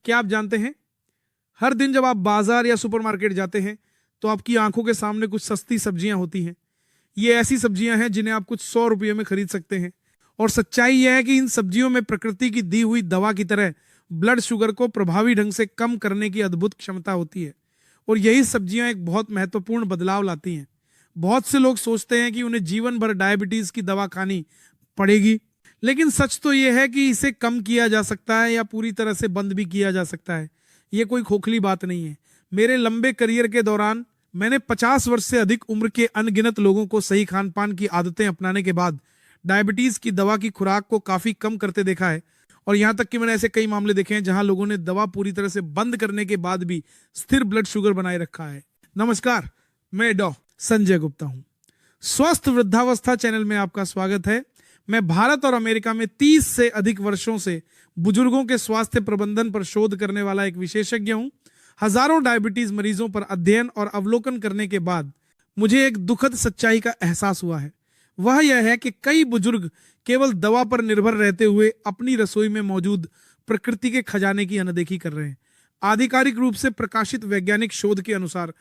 क्या आप जानते हैं, हर दिन जब आप बाजार या सुपरमार्केट जाते हैं तो आपकी आंखों के सामने कुछ सस्ती सब्जियां होती हैं। ये ऐसी सब्जियां हैं जिन्हें आप कुछ 100 रुपये में खरीद सकते हैं। और सच्चाई यह है कि इन सब्जियों में प्रकृति की दी हुई दवा की तरह ब्लड शुगर को प्रभावी ढंग से कम करने की अद्भुत क्षमता होती है। और यही सब्जियां एक बहुत महत्वपूर्ण बदलाव लाती हैं। बहुत से लोग सोचते हैं कि उन्हें जीवन भर डायबिटीज की दवा खानी पड़ेगी, लेकिन सच तो यह है कि इसे कम किया जा सकता है या पूरी तरह से बंद भी किया जा सकता है। ये कोई खोखली बात नहीं है। मेरे लंबे करियर के दौरान मैंने 50 वर्ष से अधिक उम्र के अनगिनत लोगों को सही खान पान की आदतें अपनाने के बाद डायबिटीज की दवा की खुराक को काफी कम करते देखा है। और यहां तक कि मैंने ऐसे कई मामले देखे हैं जहां लोगों ने दवा पूरी तरह से बंद करने के बाद भी स्थिर ब्लड शुगर बनाए रखा है। नमस्कार, मैं डॉ संजय गुप्ता हूं। स्वस्थ वृद्धावस्था चैनल में आपका स्वागत है। मैं भारत और अमेरिका में 30 से अधिक वर्षों से बुजुर्गों के स्वास्थ्य प्रबंधन पर शोध करने वाला एक विशेषज्ञ हूं। हजारों डायबिटीज मरीजों पर अध्ययन और अवलोकन करने के बाद मुझे एक दुखद सच्चाई का एहसास हुआ है। वह यह है कि कई बुजुर्ग केवल दवा पर निर्भर रहते हुए अपनी रसोई में मौजूद प्रकृति के खजाने की अनदेखी कर रहे हैं। आधिकारिक रूप से प्रकाशित वैज्ञानिक शोध के अनुसार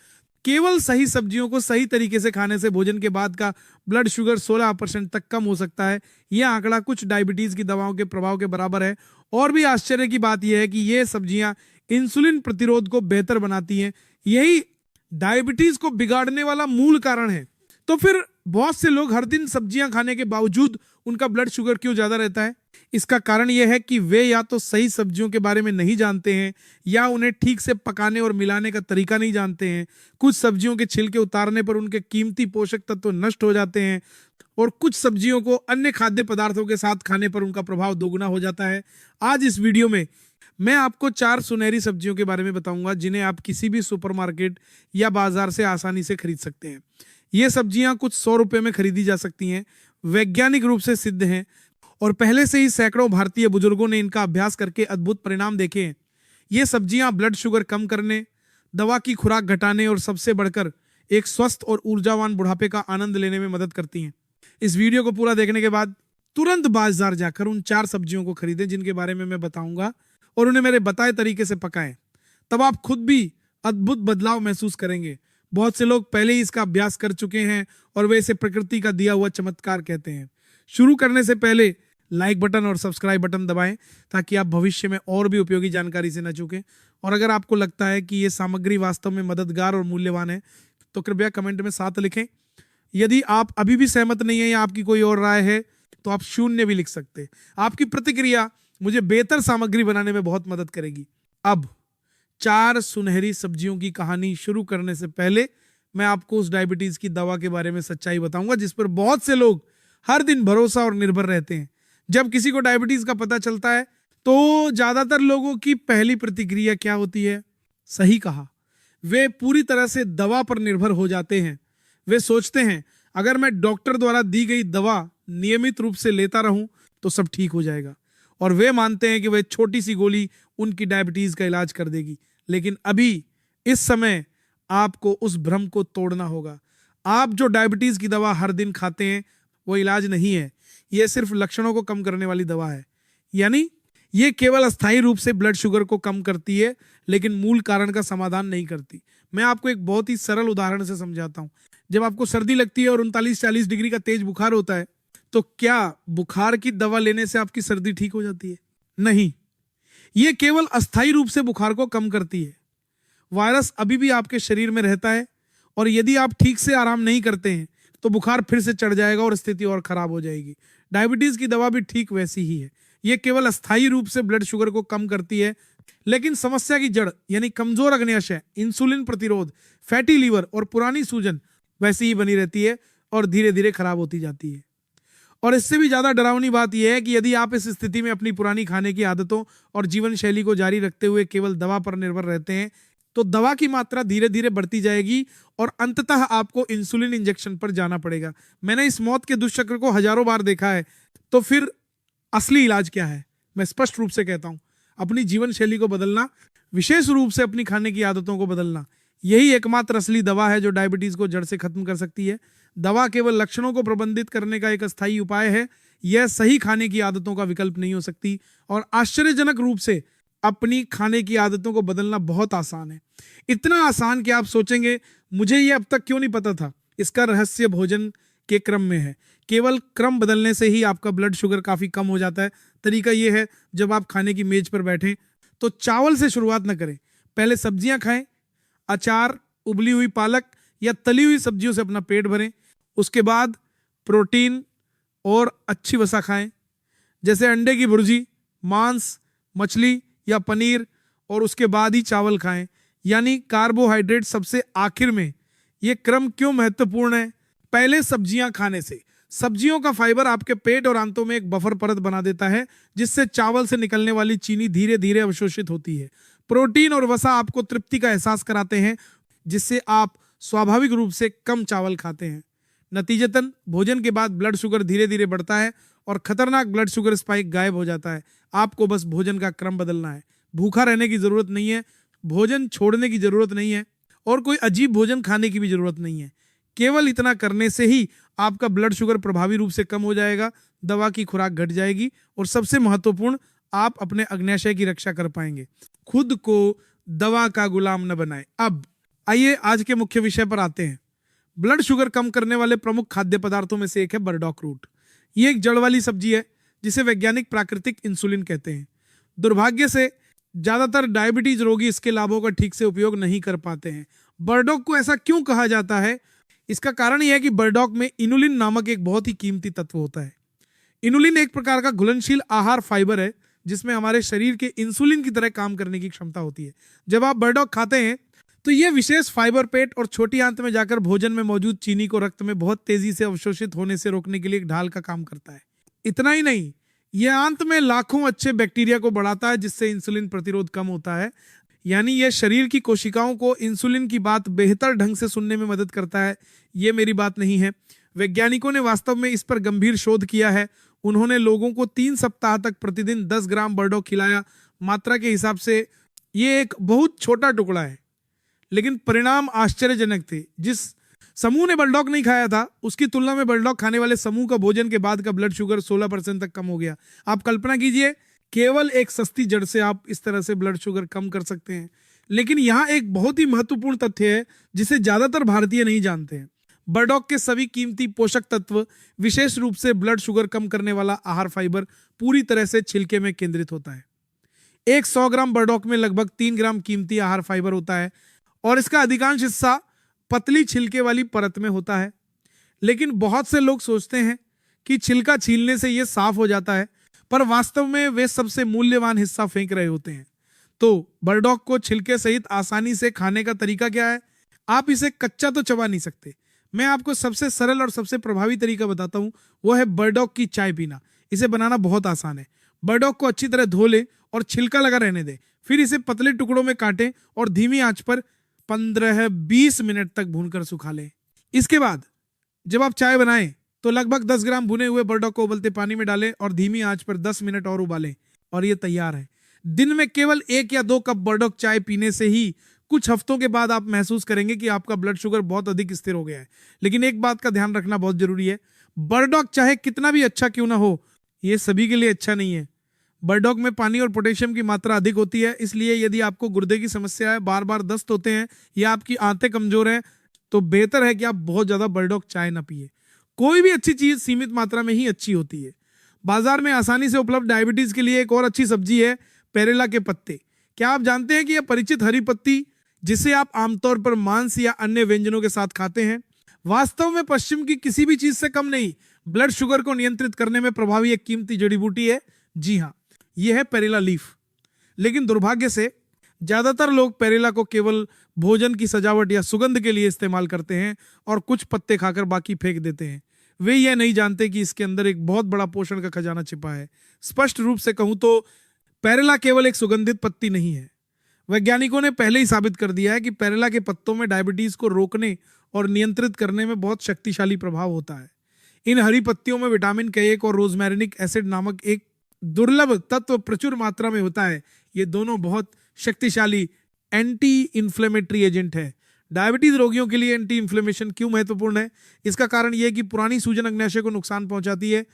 केवल सही सब्जियों को सही तरीके से खाने से भोजन के बाद का ब्लड शुगर 16% तक कम हो सकता है। यह आंकड़ा कुछ डायबिटीज की दवाओं के प्रभाव के बराबर है। और भी आश्चर्य की बात यह है कि ये सब्जियां इंसुलिन प्रतिरोध को बेहतर बनाती हैं। यही डायबिटीज को बिगाड़ने वाला मूल कारण है। तो फिर बहुत से लोग हर दिन सब्जियां खाने के बावजूद उनका ब्लड शुगर क्यों ज्यादा रहता है? इसका कारण यह है कि वे या तो सही सब्जियों के बारे में नहीं जानते हैं या उन्हें ठीक से पकाने और मिलाने का तरीका नहीं जानते हैं। कुछ सब्जियों के छिलके उतारने पर उनके कीमती पोषक तत्व नष्ट हो जाते हैं और कुछ सब्जियों को अन्य खाद्य पदार्थों के साथ खाने पर उनका प्रभाव दोगुना हो जाता है। आज इस वीडियो में मैं आपको 4 सुनहरी सब्जियों के बारे में बताऊंगा जिन्हें आप किसी भी सुपरमार्केट या बाजार से आसानी से खरीद सकते हैं। ये सब्जियां कुछ 100 रुपये में खरीदी जा सकती हैं, वैज्ञानिक रूप से सिद्ध हैं और पहले से ही सैकड़ों भारतीय बुजुर्गों ने इनका अभ्यास करके अद्भुत परिणाम देखे हैं। ये सब्जियां ब्लड शुगर कम करने, दवा की खुराक घटाने और सबसे बढ़कर एक स्वस्थ और ऊर्जावान बुढ़ापे का आनंद लेने में मदद करती हैं। इस वीडियो को पूरा देखने के बाद तुरंत बाजार जाकर उन 4 सब्जियों को खरीदें जिनके बारे में मैं बताऊंगा और उन्हें मेरे बताए तरीके से पकाएं। तब आप खुद भी अद्भुत बदलाव महसूस करेंगे। बहुत से लोग पहले ही इसका अभ्यास कर चुके हैं और वे इसे प्रकृति का दिया हुआ चमत्कार कहते हैं। शुरू करने से पहले लाइक बटन और सब्सक्राइब बटन दबाएं ताकि आप भविष्य में और भी उपयोगी जानकारी से न चूकें। और अगर आपको लगता है कि ये सामग्री वास्तव में मददगार और मूल्यवान है तो कृपया कमेंट में 7 लिखें। यदि आप अभी भी सहमत नहीं है या आपकी कोई और राय है तो आप 0 भी लिख सकते हैं। आपकी प्रतिक्रिया मुझे बेहतर सामग्री बनाने में बहुत मदद करेगी। अब 4 सुनहरी सब्जियों की कहानी शुरू करने से पहले मैं आपको उस डायबिटीज की दवा के बारे में सच्चाई बताऊंगा जिस पर बहुत से लोग हर दिन भरोसा और निर्भर रहते हैं। जब किसी को डायबिटीज का पता चलता है तो ज्यादातर लोगों की पहली प्रतिक्रिया क्या होती है? सही कहा, वे पूरी तरह से दवा पर निर्भर हो जाते हैं। वे सोचते हैं अगर मैं डॉक्टर द्वारा दी गई दवा नियमित रूप से लेता रहूं तो सब ठीक हो जाएगा और वे मानते हैं कि वह छोटी सी गोली उनकी डायबिटीज का इलाज कर देगी। लेकिन अभी इस समय आपको उस भ्रम को तोड़ना होगा। आप जो डायबिटीज की दवा हर दिन खाते हैं वो इलाज नहीं है, यह सिर्फ लक्षणों को कम करने वाली दवा है। यानी यह केवल अस्थायी रूप से ब्लड शुगर को कम करती है लेकिन मूल कारण का समाधान नहीं करती। मैं आपको एक बहुत ही सरल उदाहरण से समझाता हूं। जब आपको सर्दी लगती है और 39-40 डिग्री का तेज बुखार होता है तो क्या बुखार की दवा लेने से आपकी सर्दी ठीक हो जाती है? नहीं, यह केवल अस्थायी रूप से बुखार को कम करती है। वायरस अभी भी आपके शरीर में रहता है और यदि आप ठीक से आराम नहीं करते हैं तो बुखार फिर से चढ़ जाएगा और स्थिति और खराब हो जाएगी। डायबिटीज की दवा भी ठीक वैसी ही है। यह केवल अस्थायी रूप से ब्लड शुगर को कम करती है लेकिन समस्या की जड़ यानी कमजोर अग्न्याशय, इंसुलिन प्रतिरोध, फैटी लीवर और पुरानी सूजन वैसी ही बनी रहती है और धीरे धीरे खराब होती जाती है। और इससे भी ज्यादा डरावनी बात यह है कि यदि आप इस स्थिति में अपनी पुरानी खाने की आदतों और जीवन शैली को जारी रखते हुए केवल दवा पर निर्भर रहते हैं तो दवा की मात्रा धीरे धीरे बढ़ती जाएगी और अंततः आपको इंसुलिन इंजेक्शन पर जाना पड़ेगा। मैंने इस मौत के दुष्चक्र को हजारों बार देखा है। तो फिर असली इलाज क्या है? मैं स्पष्ट रूप से कहता हूं, अपनी जीवन शैली को बदलना, विशेष रूप से अपनी खाने की आदतों को बदलना। यही एकमात्र असली दवा है जो डायबिटीज को जड़ से खत्म कर सकती है। दवा केवल लक्षणों को प्रबंधित करने का एक अस्थायी उपाय है। यह सही खाने की आदतों का विकल्प नहीं हो सकती। और आश्चर्यजनक रूप से अपनी खाने की आदतों को बदलना बहुत आसान है। इतना आसान कि आप सोचेंगे मुझे ये अब तक क्यों नहीं पता था। इसका रहस्य भोजन के क्रम में है। केवल क्रम बदलने से ही आपका ब्लड शुगर काफी कम हो जाता है। तरीका ये है, जब आप खाने की मेज पर बैठें तो चावल से शुरुआत न करें, पहले सब्जियां खाएं। अचार, उबली हुई पालक या तली हुई सब्जियों से अपना पेट भरें। उसके बाद प्रोटीन और अच्छी वसा खाएं, जैसे अंडे की भुर्जी, मांस, मछली या पनीर, और उसके बाद ही चावल खाएं, यानी कार्बोहाइड्रेट सबसे आखिर में। यह क्रम क्यों महत्वपूर्ण है? पहले सब्जियां खाने से सब्जियों का फाइबर आपके पेट और आंतों में एक बफर परत बना देता है, जिससे चावल से निकलने वाली चीनी धीरे धीरे अवशोषित होती है। प्रोटीन और वसा आपको तृप्ति का एहसास कराते हैं, जिससे आप स्वाभाविक रूप से कम चावल खाते हैं। नतीजतन भोजन के बाद ब्लड शुगर धीरे धीरे बढ़ता है और खतरनाक ब्लड शुगर स्पाइक गायब हो जाता है। आपको बस भोजन का क्रम बदलना है। भूखा रहने की जरूरत नहीं है, भोजन छोड़ने की जरूरत नहीं है, और कोई अजीब भोजन खाने की भी जरूरत नहीं है। केवल इतना करने से ही आपका ब्लड शुगर प्रभावी रूप से कम हो जाएगा, दवा की खुराक घट जाएगी, और सबसे महत्वपूर्ण, आप अपने अग्न्याशय की रक्षा कर पाएंगे। खुद को दवा का गुलाम न बनाएं। अब आइए आज के मुख्य विषय पर आते हैं। ब्लड शुगर कम करने वाले प्रमुख खाद्य पदार्थों में से एक है बरडॉक रूट। ये एक जड़ वाली सब्जी है जिसे वैज्ञानिक प्राकृतिक इंसुलिन कहते हैं। दुर्भाग्य से ज्यादातर डायबिटीज रोगी इसके लाभों का ठीक से उपयोग नहीं कर पाते हैं। बरडॉक को ऐसा क्यों कहा जाता है? इसका कारण यह है कि बरडॉक में इनुलिन नामक एक बहुत ही कीमती तत्व होता है। इनुलिन एक प्रकार का घुलनशील आहार फाइबर है जिसमें हमारे शरीर के इंसुलिन की तरह काम करने की क्षमता होती है। जब आप बरडॉक खाते हैं तो यह विशेष फाइबर पेट और छोटी आंत में जाकर भोजन में मौजूद चीनी को रक्त में बहुत तेजी से अवशोषित होने से रोकने के लिए एक ढाल का काम करता है। इतना ही नहीं, यह आंत में लाखों अच्छे बैक्टीरिया को बढ़ाता है, जिससे इंसुलिन प्रतिरोध कम होता है। यानी यह शरीर की कोशिकाओं को इंसुलिन की बात बेहतर ढंग से सुनने में मदद करता है। यह मेरी बात नहीं है, वैज्ञानिकों ने वास्तव में इस पर गंभीर शोध किया है। उन्होंने लोगों को 3 सप्ताह तक प्रतिदिन 10 ग्राम बरडॉक खिलाया। मात्रा के हिसाब से यह एक बहुत छोटा टुकड़ा है, लेकिन परिणाम आश्चर्यजनक थे। जिस समूह ने बरडॉक नहीं खाया था उसकी तुलना में बरडॉक खाने वाले समूह का भोजन के बाद का ब्लड शुगर 16% तक कम हो गया। आप कल्पना कीजिए, केवल एक सस्ती जड़ से आप इस तरह से ब्लड शुगर कम कर सकते हैं। लेकिन यहाँ एक बहुत ही महत्वपूर्ण तथ्य है जिसे ज्यादातर भारतीय नहीं जानते हैं। बरडॉक के सभी कीमती पोषक तत्व, विशेष रूप से ब्लड शुगर कम करने वाला आहार फाइबर, पूरी तरह से छिलके में केंद्रित होता है। एक 100 ग्राम बरडॉक में लगभग 3 ग्राम कीमती आहार फाइबर होता है और इसका अधिकांश हिस्सा पतली छिलके वाली परत में होता है। लेकिन बहुत से लोग सोचते हैं कि छिलका छीलने से यह साफ हो जाता है, पर वास्तव में वे सबसे मूल्यवान हिस्सा फेंक रहे होते हैं। तो बरडॉक को छिलके सहित आसानी से खाने का तरीका क्या है? आप इसे कच्चा तो चबा नहीं सकते। मैं आपको सबसे सरल और सबसे प्रभावी तरीका बताता हूं, वो है बरडॉक की चाय पीना। इसे बनाना बहुत आसान है। बरडॉक को अच्छी तरह धो लें और छिलका लगा रहने दें। फिर इसे पतले टुकड़ों में काटें और धीमी आंच पर 15-20 मिनट तक भूनकर सुखा लें। इसके बाद जब आप चाय बनाएं तो लगभग 10 ग्राम भुने हुए बरडॉक को उबलते पानी में डालें और धीमी आंच पर 10 मिनट और उबालें, और ये तैयार है। दिन में केवल 1 या 2 कप बरडॉक चाय पीने से ही कुछ हफ्तों के बाद आप महसूस करेंगे कि आपका ब्लड शुगर बहुत अधिक स्थिर हो गया है। लेकिन एक बात का ध्यान रखना बहुत जरूरी है, बरडॉक चाहे कितना भी अच्छा क्यों ना हो, यह सभी के लिए अच्छा नहीं है। बरडॉक में पानी और पोटेशियम की मात्रा अधिक होती है, इसलिए यदि आपको गुर्दे की समस्या है, बार बार दस्त होते हैं या आपकी आंतें कमजोर हैं, तो बेहतर है कि आप बहुत ज्यादा बरडॉक चाय ना पिए। कोई भी अच्छी चीज सीमित मात्रा में ही अच्छी होती है। बाजार में आसानी से उपलब्ध डायबिटीज के लिए एक और अच्छी सब्जी है पेरेला के पत्ते। क्या आप जानते हैं कि यह परिचित हरी पत्ती, जिसे आप आमतौर पर मांस या अन्य व्यंजनों के साथ खाते हैं, वास्तव में पश्चिम की किसी भी चीज से कम नहीं, ब्लड शुगर को नियंत्रित करने में प्रभावी एक कीमती जड़ी बूटी है। जी हाँ, यह है पेरेला लीफ। लेकिन दुर्भाग्य से ज्यादातर लोग पेरेला को केवल भोजन की सजावट या सुगंध के लिए इस्तेमाल करते हैं और कुछ पत्ते खाकर बाकी फेंक देते हैं। वे यह नहीं जानते कि इसके अंदर एक बहुत बड़ा पोषण का खजाना छिपा है। स्पष्ट रूप से कहूं तो पेरेला केवल एक सुगंधित पत्ती नहीं है। वैज्ञानिकों ने पहले ही साबित कर दिया है कि पेरेला के पत्तों में डायबिटीज को रोकने और नियंत्रित करने में बहुत शक्तिशाली प्रभाव होता है। इन हरी पत्तियों में विटामिन K1 और रोजमेरिक एसिड नामक एक दुर्लभ तत्व प्रचुर मात्रा में होता है। ये दोनों बहुत शक्तिशाली एंटी इन्फ्लेमेटरी एजेंट है। डायबिटीज रोगियों के लिए एंटी इन्फ्लेमेशन क्यों महत्वपूर्ण है? इसका कारण यह है कि पुरानी सूजन अग्न्याशय को नुकसान पहुंचाती है,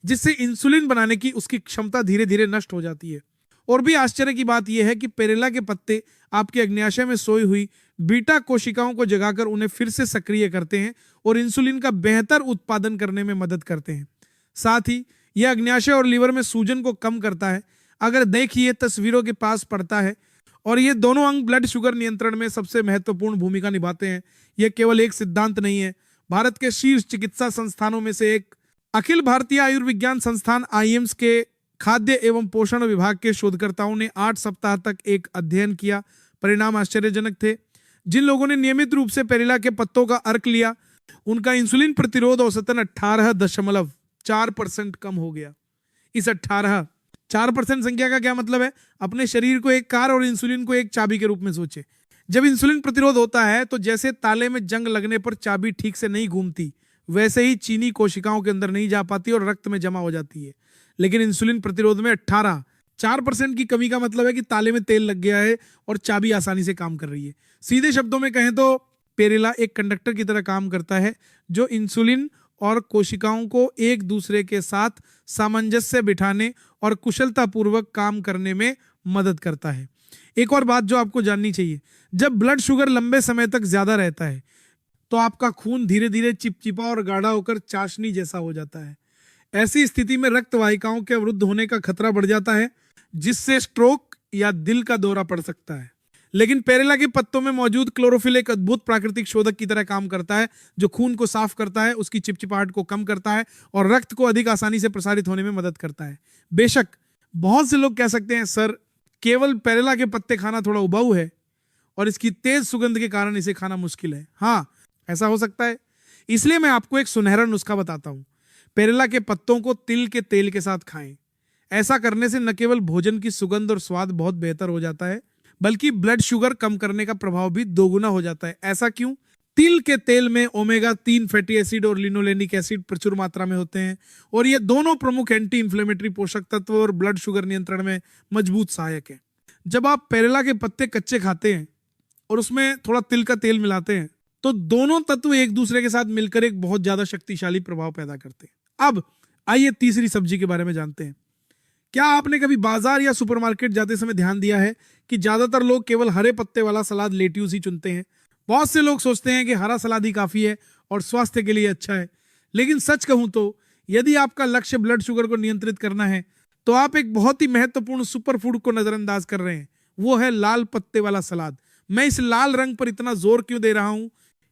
जिससे इंसुलिन बनाने की उसकी क्षमता धीरे धीरे नष्ट हो जाती है। और भी आश्चर्य की बात यह है कि पेरेला के पत्ते आपके अग्न्याशय में सोई हुई बीटा कोशिकाओं को जगाकर उन्हें फिर से सक्रिय करते हैं और इंसुलिन का बेहतर उत्पादन करने में मदद करते हैं। साथ ही यह अग्न्याशय और लीवर में सूजन को कम करता है। अगर देखिए तस्वीरों के पास पड़ता है, और ये दोनों अंग ब्लड शुगर नियंत्रण में सबसे महत्वपूर्ण भूमिका निभाते हैं। यह केवल एक सिद्धांत नहीं है। भारत के शीर्ष चिकित्सा संस्थानों में से एक अखिल भारतीय आयुर्विज्ञान संस्थान आईएम्स के खाद्य एवं पोषण विभाग के शोधकर्ताओं ने 8 सप्ताह तक एक अध्ययन किया। परिणाम आश्चर्यजनक थे। जिन लोगों ने नियमित रूप से पेरेला के पत्तों का अर्क लिया, उनका इंसुलिन प्रतिरोध औसतन 18.4% कम हो गया। इस 4% संख्या का क्या मतलब है? अपने शरीर को एक कार और इंसुलिन को एक चाबी के रूप में सोचे। जब इंसुलिन प्रतिरोध होता है तो जैसे ताले में जंग लगने पर चाबी ठीक से नहीं घूमती, वैसे ही चीनी कोशिकाओं के अंदर नहीं जा पाती और रक्त में जमा हो जाती है। लेकिन इंसुलिन प्रतिरोध में 4% की कमी का मतलब है कि ताले में तेल लग गया है और चाबी आसानी से काम कर रही है। सीधे शब्दों में कहें तो पेरेला एक कंडक्टर की तरह काम करता है जो इंसुलिन और कोशिकाओं को एक दूसरे के साथ सामंजस्य बिठाने और कुशलतापूर्वक काम करने में मदद करता है। एक और बात जो आपको जाननी चाहिए, जब ब्लड शुगर लंबे समय तक ज्यादा रहता है तो आपका खून धीरे धीरे चिपचिपा और गाढ़ा होकर चाशनी जैसा हो जाता है। ऐसी स्थिति में रक्त वाहिकाओं के अवरुद्ध होने का खतरा बढ़ जाता है, जिससे स्ट्रोक या दिल का दौरा पड़ सकता है। लेकिन पेरेला के पत्तों में मौजूद क्लोरोफिल एक अद्भुत प्राकृतिक शोधक की तरह काम करता है, जो खून को साफ करता है, उसकी चिपचिपाहट को कम करता है और रक्त को अधिक आसानी से प्रसारित होने में मदद करता है। बेशक बहुत से लोग कह सकते हैं, सर केवल पेरेला के पत्ते खाना थोड़ा उबाऊ है और इसकी तेज सुगंध के कारण इसे खाना मुश्किल है। हाँ, ऐसा हो सकता है। इसलिए मैं आपको एक सुनहरा नुस्खा बताता हूं। पेरेला के पत्तों को तिल के तेल के साथ खाएं। ऐसा करने से न केवल भोजन की सुगंध और स्वाद बहुत बेहतर हो जाता है, बल्कि ब्लड शुगर कम करने का प्रभाव भी दोगुना हो जाता है। ऐसा क्यों? तिल के तेल में ओमेगा 3 फैटी एसिड और लिनोलेनिक एसिड प्रचुर मात्रा में होते हैं और ये दोनों प्रमुख एंटी इंफ्लेमेटरी पोषक तत्व और ब्लड शुगर नियंत्रण में मजबूत सहायक है। जब आप पेरेला के पत्ते कच्चे खाते हैं और उसमें थोड़ा तिल का तेल मिलाते हैं तो दोनों तत्व एक दूसरे के साथ मिलकर एक बहुत ज्यादा शक्तिशाली प्रभाव पैदा करते हैं। अब आइए तीसरी सब्जी के बारे में जानते हैं। क्या आपने कभी बाजार या सुपरमार्केट जाते समय ध्यान दिया है कि ज्यादातर लोग केवल हरे पत्ते वाला सलाद लेट्यूस ही चुनते हैं? बहुत से लोग सोचते हैं कि हरा सलाद ही काफी है और स्वास्थ्य के लिए अच्छा है। लेकिन सच कहूं तो यदि आपका लक्ष्य ब्लड शुगर को नियंत्रित करना है तो आप एक बहुत ही महत्वपूर्ण सुपर फूड को नजरअंदाज कर रहे हैं। वो है लाल पत्ते वाला सलाद। मैं इस लाल रंग पर इतना जोर क्यों दे रहा हूं?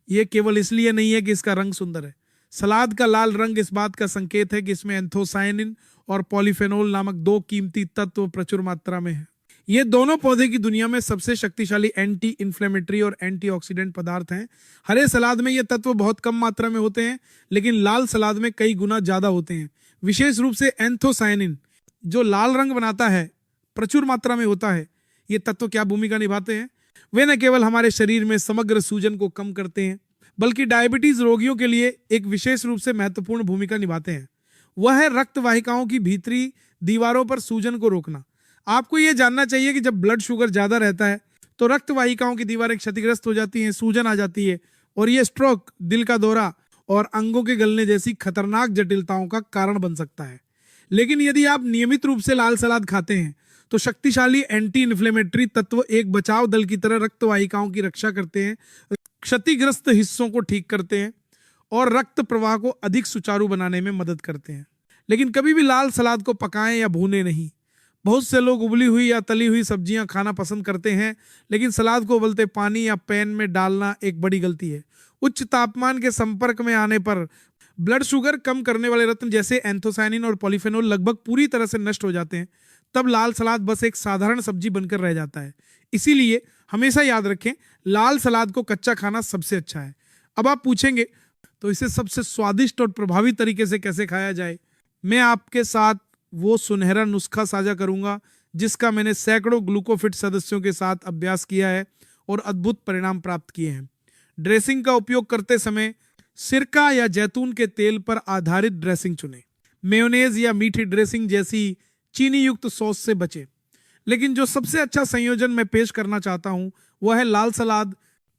यह केवल इसलिए नहीं है कि इसका रंग सुंदर है। सलाद का लाल रंग इस बात का संकेत है कि इसमें एंथोसायनिन और पॉलीफेनोल नामक 2 कीमती तत्व प्रचुर मात्रा में है। ये दोनों पौधे की दुनिया में सबसे शक्तिशाली एंटी इंफ्लेमेटरी और एंटीऑक्सीडेंट पदार्थ हैं। हरे सलाद में ये तत्व बहुत कम मात्रा में होते हैं, लेकिन लाल सलाद में कई गुना ज्यादा होते हैं। विशेष रूप से एंथोसायनिन जो लाल रंग बनाता है, प्रचुर मात्रा में होता है। ये तत्व क्या भूमिका निभाते हैं? वे न केवल हमारे शरीर में समग्र सूजन को कम करते हैं, बल्कि डायबिटीज रोगियों के लिए एक विशेष रूप से महत्वपूर्ण भूमिका निभाते हैं। वह है रक्त वाहिकाओं की भीतरी दीवारों पर सूजन को रोकना। आपको यह जानना चाहिए कि जब ब्लड शुगर ज्यादा रहता है तो रक्त वाहिकाओं की दीवारें क्षतिग्रस्त हो जाती हैं, सूजन आ जाती है और यह स्ट्रोक, दिल का दौरा और अंगों के गलने जैसी खतरनाक जटिलताओं का कारण बन सकता है। लेकिन यदि आप नियमित रूप से लाल सलाद खाते हैं तो शक्तिशाली एंटी इन्फ्लेमेटरी तत्व एक बचाव दल की तरह रक्त वाहिकाओं की रक्षा करते हैं, क्षतिग्रस्त हिस्सों को ठीक करते हैं और रक्त प्रवाह को अधिक सुचारू बनाने में मदद करते हैं। लेकिन कभी भी लाल सलाद को पकाएं या भूनें नहीं। बहुत से लोग उबली हुई या तली हुई सब्जियां खाना पसंद करते हैं, लेकिन सलाद को उबलते पानी या पैन में डालना एक बड़ी गलती है। उच्च तापमान के संपर्क में आने पर ब्लड शुगर कम करने वाले रत्न जैसे एंथोसायनिन और पॉलीफेनोल लगभग पूरी तरह से नष्ट हो जाते हैं। तब लाल सलाद बस एक साधारण सब्जी बनकर रह जाता है। इसीलिए हमेशा याद रखें, लाल सलाद को कच्चा खाना सबसे अच्छा है। अब आप पूछेंगे तो इसे सबसे स्वादिष्ट और प्रभावी तरीके से कैसे खाया जाए? मैं आपके साथ वो सुनहरा नुस्खा साझा करूंगा जिसका मैंने सैकड़ों ग्लूकोफिट सदस्यों के साथ अभ्यास किया है और अद्भुत परिणाम प्राप्त किए हैं। ड्रेसिंग का उपयोग करते समय सिरका या जैतून के तेल पर आधारित ड्रेसिंग चुनें। मेयोनेज या मीठी ड्रेसिंग जैसी चीनी युक्त सॉस से बचें। लेकिन जो सबसे अच्छा संयोजन मैं पेश करना चाहता हूं वह है लाल सलाद,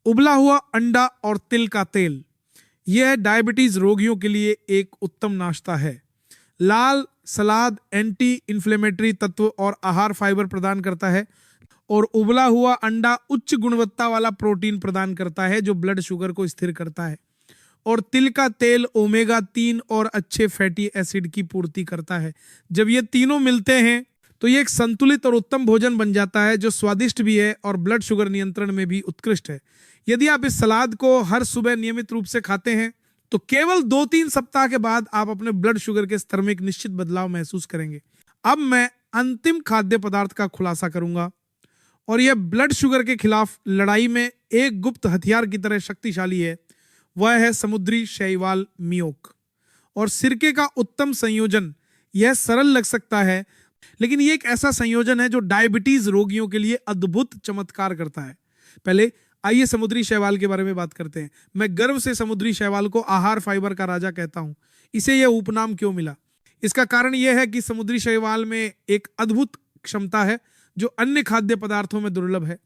उबला हुआ अंडा और तिल का तेल। यह डायबिटीज रोगियों के लिए एक उत्तम नाश्ता है। लाल सलाद एंटी इन्फ्लेमेटरी तत्व और आहार फाइबर प्रदान करता है, और उबला हुआ अंडा उच्च गुणवत्ता वाला प्रोटीन प्रदान करता है जो ब्लड शुगर को स्थिर करता है, और तिल का तेल ओमेगा 3 और अच्छे फैटी एसिड की पूर्ति करता है। जब ये तीनों मिलते हैं तो ये एक संतुलित और उत्तम भोजन बन जाता है जो स्वादिष्ट भी है और ब्लड शुगर नियंत्रण में भी उत्कृष्ट है। यदि आप इस सलाद को हर सुबह नियमित रूप से खाते हैं तो केवल 2-3 सप्ताह के बाद आप अपने ब्लड शुगर के स्तर में एक निश्चित बदलाव महसूस करेंगे। अब मैं अंतिम खाद्य पदार्थ का खुलासा करूंगा, और यह ब्लड शुगर के खिलाफ लड़ाई में एक गुप्त हथियार की तरह शक्तिशाली है। वह है समुद्री शैवाल मियोक और सिरके का उत्तम संयोजन। यह सरल लग सकता है, लेकिन यह एक ऐसा संयोजन है जो डायबिटीज रोगियों के लिए अद्भुत चमत्कार करता है। पहले आइए समुद्री शैवाल के बारे में बात करते हैं। मैं गर्व से समुद्री शैवाल को आहार फाइबर का राजा कहता हूं। इसे यह उपनाम क्यों मिला? इसका कारण यह है कि समुद्री शैवाल में एक अद्भुत क्षमता है जो अन्य खाद्य पदार्थों में दुर्लभ है।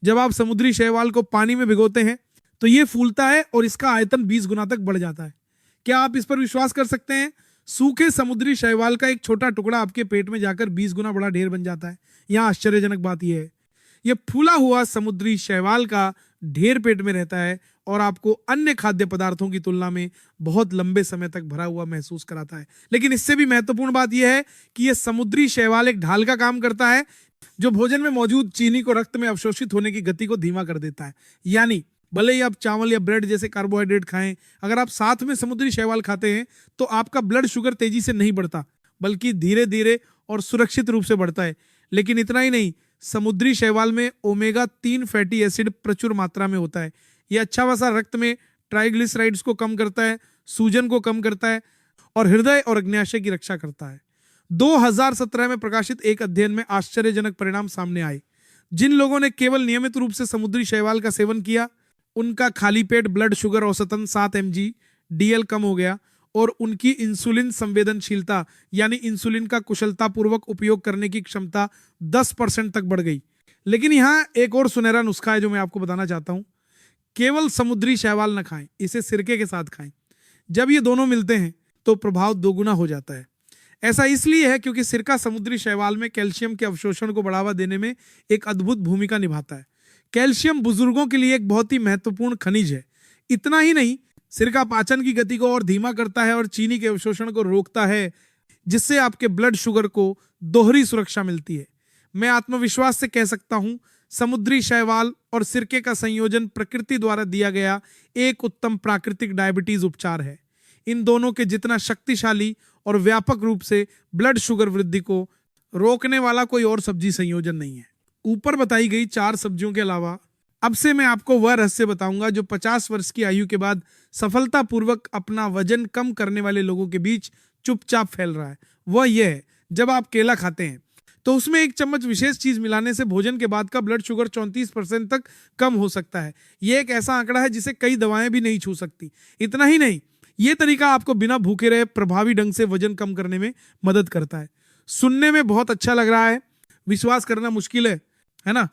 जब आप समुद्री शैवाल को पानी में भिगोते हैं तो यह फूलता है और इसका आयतन 20 गुना तक बढ़ जाता है। क्या आप इस पर विश्वास कर सकते हैं? सूखे समुद्री शैवाल का एक छोटा टुकड़ा आपके पेट में जाकर 20 गुना बड़ा ढेर बन जाता है। यहां आश्चर्यजनक बात यह है, यह फूला हुआ समुद्री शैवाल का ढेर पेट में रहता है और आपको अन्य खाद्य पदार्थों की तुलना में बहुत लंबे समय तक भरा हुआ महसूस कराता है। लेकिन इससे भी महत्वपूर्ण बात यह है कि यह समुद्री शैवाल एक ढाल का काम करता है जो भोजन में मौजूद चीनी को रक्त में अवशोषित होने की गति को धीमा कर देता है। यानी भले ही आप चावल या ब्रेड जैसे कार्बोहाइड्रेट खाएं, अगर आप साथ में समुद्री शैवाल खाते हैं तो आपका ब्लड शुगर तेजी से नहीं बढ़ता, बल्कि धीरे धीरे और सुरक्षित रूप से बढ़ता है। लेकिन इतना ही नहीं, समुद्री शैवाल में ओमेगा 3 फैटी एसिड प्रचुर मात्रा में होता है। यह अच्छा खासा रक्त में ट्राइग्लिसराइड्स को कम करता है, सूजन को कम करता है और हृदय और अग्न्याशय की रक्षा करता है। 2017 में प्रकाशित एक अध्ययन में आश्चर्यजनक परिणाम सामने आए। जिन लोगों ने केवल नियमित रूप से समुद्री शैवाल का सेवन किया, उनका खाली पेट ब्लड शुगर औसतन 7 mg/dl कम हो गया और उनकी इंसुलिन संवेदनशीलता यानी इंसुलिन का कुशलतापूर्वक उपयोग करने की क्षमता 10% तक बढ़ गई। लेकिन यहाँ एक और सुनहरा नुस्खा है जो मैं आपको बताना चाहता हूँ। केवल समुद्री शैवाल न खाएं, इसे सिरके के साथ खाएं। जब ये दोनों मिलते हैं तो प्रभाव दोगुना हो जाता है। ऐसा इसलिए है क्योंकि सिरका समुद्री शैवाल में कैल्शियम के अवशोषण को बढ़ावा देने में एक अद्भुत भूमिका निभाता है। कैल्शियम बुजुर्गों के लिए एक बहुत ही महत्वपूर्ण खनिज है। इतना ही नहीं, सिरका पाचन की गति को और धीमा करता है और चीनी के अवशोषण को रोकता है, जिससे आपके ब्लड शुगर को दोहरी सुरक्षा मिलती है। मैं आत्मविश्वास से कह सकता हूं, समुद्री शैवाल और सिरके का संयोजन प्रकृति द्वारा दिया गया एक उत्तम प्राकृतिक डायबिटीज उपचार है। इन दोनों के जितना शक्तिशाली और व्यापक रूप से ब्लड शुगर वृद्धि को रोकने वाला कोई और सब्जी संयोजन नहीं है। ऊपर बताई गई 4 सब्जियों के अलावा अब से मैं आपको वह रहस्य बताऊंगा जो 50 वर्ष की आयु के बाद सफलतापूर्वक अपना वजन कम करने वाले लोगों के बीच चुपचाप फैल रहा है। वह यह है, जब आप केला खाते हैं तो उसमें 1 चम्मच विशेष चीज मिलाने से भोजन के बाद का ब्लड शुगर 34% तक कम हो सकता है। यह एक ऐसा आंकड़ा है जिसे कई दवाएं भी नहीं छू सकती। इतना ही नहीं, यह तरीका आपको बिना भूखे रहे प्रभावी ढंग से वजन कम करने में मदद करता है। सुनने में बहुत अच्छा लग रहा है, विश्वास करना मुश्किल है ना?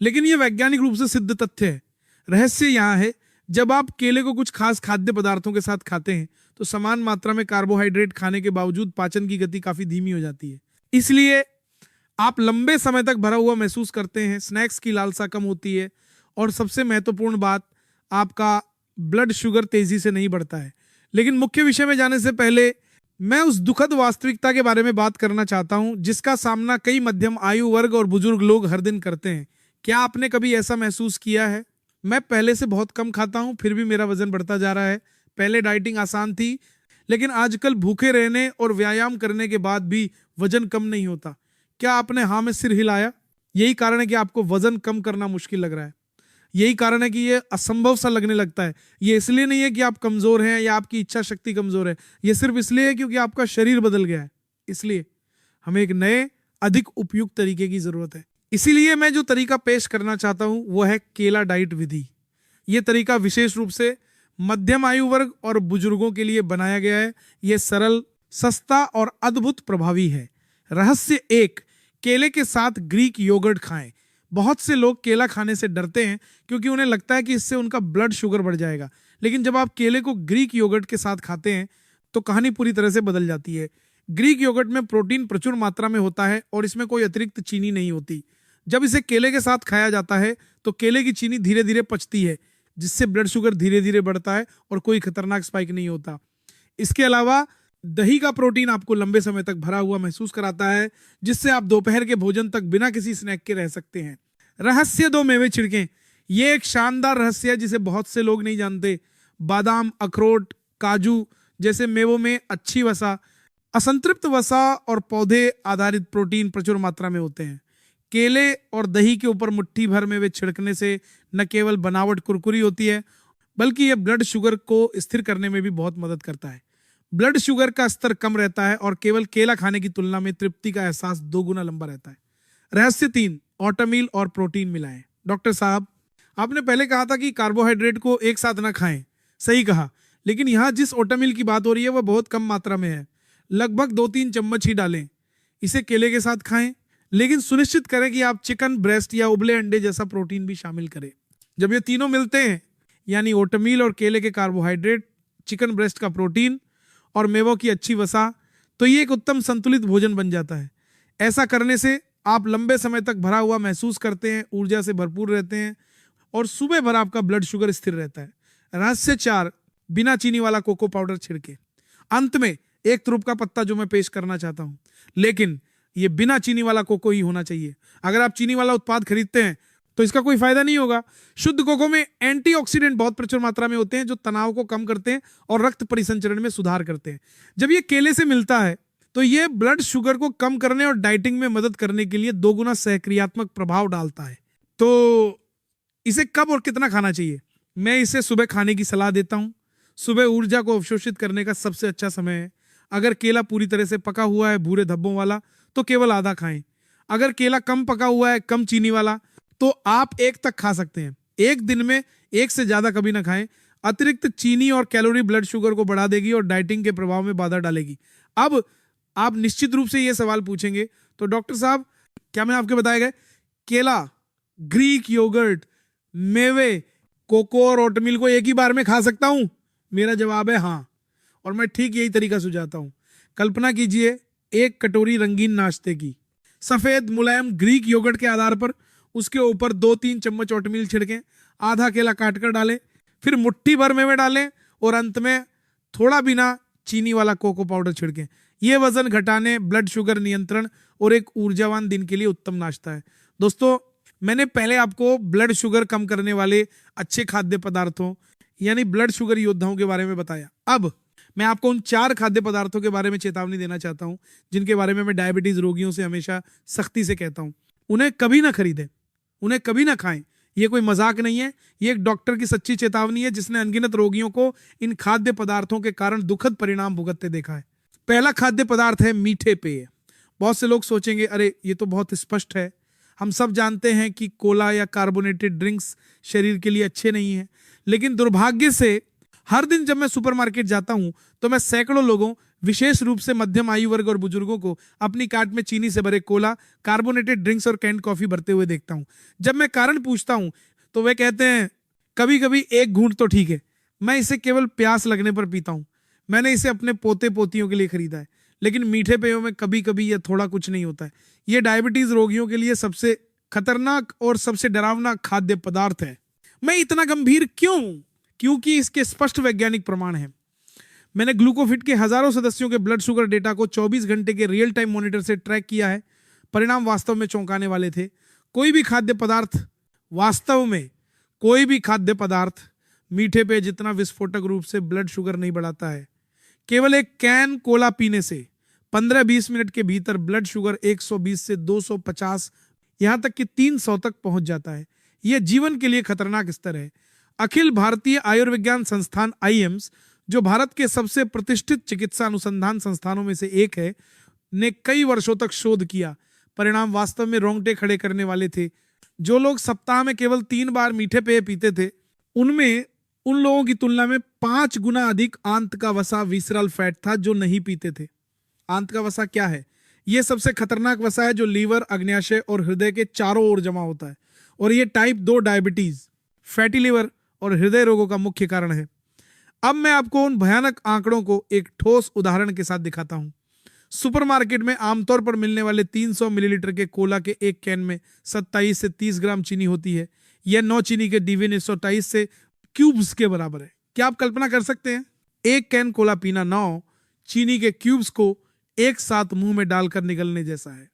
लेकिन यह वैज्ञानिक रूप से सिद्ध तथ्य है। रहस्य यहाँ है, जब आप केले को कुछ खास खाद्य पदार्थों के साथ खाते हैं तो समान मात्रा में कार्बोहाइड्रेट खाने के बावजूद पाचन की गति काफी धीमी हो जाती है। इसलिए आप लंबे समय तक भरा हुआ महसूस करते हैं, स्नैक्स की लालसा कम होती है और सबसे महत्वपूर्ण बात, आपका ब्लड शुगर तेजी से नहीं बढ़ता है। लेकिन मुख्य विषय में जाने से पहले मैं उस दुखद वास्तविकता के बारे में बात करना चाहता हूं जिसका सामना कई मध्यम आयु वर्ग और बुजुर्ग लोग हर दिन करते हैं। क्या आपने कभी ऐसा महसूस किया है? मैं पहले से बहुत कम खाता हूं, फिर भी मेरा वजन बढ़ता जा रहा है। पहले डाइटिंग आसान थी, लेकिन आजकल भूखे रहने और व्यायाम करने के बाद भी वजन कम नहीं होता। क्या आपने हाँ में सिर हिलाया? यही कारण है कि आपको वजन कम करना मुश्किल लग रहा है। यही कारण है कि ये असंभव सा लगने लगता है। ये इसलिए नहीं है कि आप कमजोर हैं या आपकी इच्छा शक्ति कमजोर है, ये सिर्फ इसलिए है क्योंकि आपका शरीर बदल गया है। इसलिए हमें एक नए, अधिक उपयुक्त तरीके की जरूरत है। इसीलिए मैं जो तरीका पेश करना चाहता हूं वो है केला डाइट विधि। ये तरीका विशेष रूप से मध्यम आयु वर्ग और बुजुर्गों के लिए बनाया गया है। ये सरल, सस्ता और अद्भुत प्रभावी है। रहस्य 1, केले के साथ ग्रीक योगर्ट खाएं। बहुत से लोग केला खाने से डरते हैं क्योंकि उन्हें लगता है कि इससे उनका ब्लड शुगर बढ़ जाएगा। लेकिन जब आप केले को ग्रीक योगर्ट के साथ खाते हैं तो कहानी पूरी तरह से बदल जाती है। ग्रीक योगर्ट में प्रोटीन प्रचुर मात्रा में होता है और इसमें कोई अतिरिक्त चीनी नहीं होती। जब इसे केले के साथ खाया जाता है तो केले की चीनी धीरे धीरे पचती है, जिससे ब्लड शुगर धीरे धीरे बढ़ता है और कोई खतरनाक स्पाइक नहीं होता। इसके अलावा दही का प्रोटीन आपको लंबे समय तक भरा हुआ महसूस कराता है, जिससे आप दोपहर के भोजन तक बिना किसी स्नैक के रह सकते हैं। रहस्य 2 मेवे छिड़कें, ये एक शानदार रहस्य है जिसे बहुत से लोग नहीं जानते। बादाम, अखरोट, काजू जैसे मेवों में अच्छी वसा, असंतृप्त वसा और पौधे आधारित प्रोटीन प्रचुर मात्रा में होते हैं। केले और दही के ऊपर मुट्ठी भर मेवे छिड़कने से न केवल बनावट कुरकुरी होती है, बल्कि यह ब्लड शुगर को स्थिर करने में भी बहुत मदद करता है। ब्लड शुगर का स्तर कम रहता है और केवल केला खाने की तुलना में तृप्ति का एहसास 2 गुना लंबा रहता है। रहस्य 3, ओटमील और प्रोटीन मिलाएं। डॉक्टर साहब, आपने पहले कहा था कि कार्बोहाइड्रेट को एक साथ ना खाएं। सही कहा, लेकिन यहाँ जिस ओटमील की बात हो रही है वह बहुत कम मात्रा में है। लगभग 2-3 चम्मच ही डालें। इसे केले के साथ खाएं, लेकिन सुनिश्चित करें कि आप चिकन ब्रेस्ट या उबले अंडे जैसा प्रोटीन भी शामिल करें। जब ये तीनों मिलते हैं, यानी ओटमील और केले के कार्बोहाइड्रेट, चिकन ब्रेस्ट का प्रोटीन और मेवों की अच्छी वसा, तो ये एक उत्तम संतुलित भोजन बन जाता है। ऐसा करने से आप लंबे समय तक भरा हुआ महसूस करते हैं, ऊर्जा से भरपूर रहते हैं और सुबह भर आपका ब्लड शुगर स्थिर रहता है। रहस्य 4, बिना चीनी वाला कोको पाउडर छिड़के। अंत में एक तुरुप का पत्ता जो मैं पेश करना चाहता हूं, लेकिन ये बिना चीनी वाला कोको ही होना चाहिए। अगर आप चीनी वाला उत्पाद खरीदते हैं तो इसका कोई फायदा नहीं होगा। शुद्ध कोको में एंटीऑक्सीडेंट बहुत प्रचुर मात्रा में होते हैं जो तनाव को कम करते हैं और रक्त परिसंचरण में सुधार करते हैं। जब ये केले से मिलता है तो ये ब्लड शुगर को कम करने और डाइटिंग में मदद करने के लिए 2 गुना सहक्रियात्मक प्रभाव डालता है। तो इसे कब और कितना खाना चाहिए? मैं इसे सुबह खाने की सलाह देता हूं। सुबह ऊर्जा को अवशोषित करने का सबसे अच्छा समय है। अगर केला पूरी तरह से पका हुआ है, भूरे धब्बों वाला, तो केवल आधा खाएं। अगर केला कम पका हुआ है, कम चीनी वाला, तो आप 1 तक खा सकते हैं। एक दिन में 1 से ज्यादा कभी ना खाएं। अतिरिक्त चीनी और कैलोरी ब्लड शुगर को बढ़ा देगी और डाइटिंग के प्रभाव में बाधा डालेगी। अब आप निश्चित रूप से ये सवाल पूछेंगे, तो डॉक्टर साहब, क्या मैं आपके बताए गए केला, ग्रीक योगर्ट, मेवे, कोको और ओटमील को एक ही बार में खा सकता हूं? मेरा जवाब है हाँ, और मैं ठीक यही तरीका सुझाता हूं। कल्पना कीजिए 1 कटोरी रंगीन नाश्ते की। सफेद मुलायम ग्रीक योगर्ट के आधार पर उसके ऊपर 2-3 चम्मच ओटमील छिड़कें, आधा केला काटकर डालें, फिर मुट्ठी भर मेवे डालें और अंत में थोड़ा बिना चीनी वाला कोको पाउडर छिड़कें। यह वजन घटाने, ब्लड शुगर नियंत्रण और एक ऊर्जावान दिन के लिए उत्तम नाश्ता है। दोस्तों, मैंने पहले आपको ब्लड शुगर कम करने वाले अच्छे खाद्य पदार्थों यानी ब्लड शुगर योद्धाओं के बारे में बताया। अब मैं आपको उन 4 खाद्य पदार्थों के बारे में चेतावनी देना चाहता हूं जिनके बारे में मैं डायबिटीज रोगियों से हमेशा सख्ती से कहता हूं। उन्हें कभी ना खरीदें, उन्हें कभी ना खाएं। ये कोई मजाक नहीं है, ये एक डॉक्टर की सच्ची चेतावनी है जिसने अनगिनत रोगियों को इन खाद्य पदार्थों के कारण दुखद परिणाम भुगतते देखा है। पहला खाद्य पदार्थ है मीठे पेय। बहुत से लोग सोचेंगे, अरे ये तो बहुत स्पष्ट है। हम सब जानते हैं कि कोला या कार्बोनेटेड ड्रिंक्स शरीर के लिए अच्छे नहीं हैं, लेकिन दुर्भाग्य से हर दिन जब मैं सुपरमार्केट जाता हूं तो मैं सैकड़ों लोगों, विशेष रूप से मध्यम आयु वर्ग और बुजुर्गों को अपनी कार्ट में चीनी से भरे कोला, कार्बोनेटेड ड्रिंक्स और कैंड कॉफी भरते हुए देखता हूं। जब मैं कारण पूछता हूं तो वे कहते हैं, कभी कभी 1 घूंट तो ठीक है, मैं इसे केवल प्यास लगने पर पीता हूं। मैंने इसे अपने पोते पोतियों के लिए खरीदा है। लेकिन मीठे पेयों में कभी कभी यह थोड़ा कुछ नहीं होता है। यह डायबिटीज रोगियों के लिए सबसे खतरनाक और सबसे डरावना खाद्य पदार्थ है। मैं इतना गंभीर क्यों हूं? क्योंकि इसके स्पष्ट वैज्ञानिक प्रमाण हैं। मैंने ग्लूकोफिट के हजारों सदस्यों के ब्लड शुगर डेटा को 24 घंटे के रियल टाइम मॉनिटर से ट्रैक किया है। परिणाम वास्तव में चौंकाने वाले थे। कोई भी खाद्य पदार्थ मीठे पे जितना विस्फोटक रूप से ब्लड शुगर नहीं बढ़ाता है। केवल एक कैन कोला पीने से 15-20 मिनट के भीतर ब्लड शुगर 120 से 250 यहां तक कि 300 तक पहुंच जाता है। यह जीवन के लिए खतरनाक स्तर है। अखिल भारतीय आयुर्विज्ञान संस्थान आईएम्स, जो भारत के सबसे प्रतिष्ठित चिकित्सा अनुसंधान संस्थानों में से एक है, ने कई वर्षों तक शोध किया। परिणाम वास्तव में रोंगटे खड़े करने वाले थे। जो लोग सप्ताह में केवल 3 बार मीठे पेय पीते थे, उनमें उन लोगों की तुलना में 5 गुना अधिक आंत का वसा विसरल फैट था जो नहीं पीते थे। आंत का वसा क्या है? यह सबसे खतरनाक वसा है जो लीवर, अग्न्याशय और हृदय के चारों ओर जमा होता है, और यह टाइप 2 डायबिटीज, फैटी लिवर और हृदय रोगों का मुख्य कारण है। अब मैं आपको उन भयानक आंकड़ों को एक ठोस उदाहरण के साथ दिखाता हूं। सुपरमार्केट में आमतौर पर मिलने वाले 300 मिलीलीटर के कोला के एक कैन में 27 से 30 ग्राम चीनी होती है। यह 9 चीनी के डीवी 128 से क्यूब्स के बराबर है। क्या आप कल्पना कर सकते हैं? एक कैन कोला पीना 9 चीनी के क्यूब्स को एक साथ मुंह में डालकर निगलने जैसा है।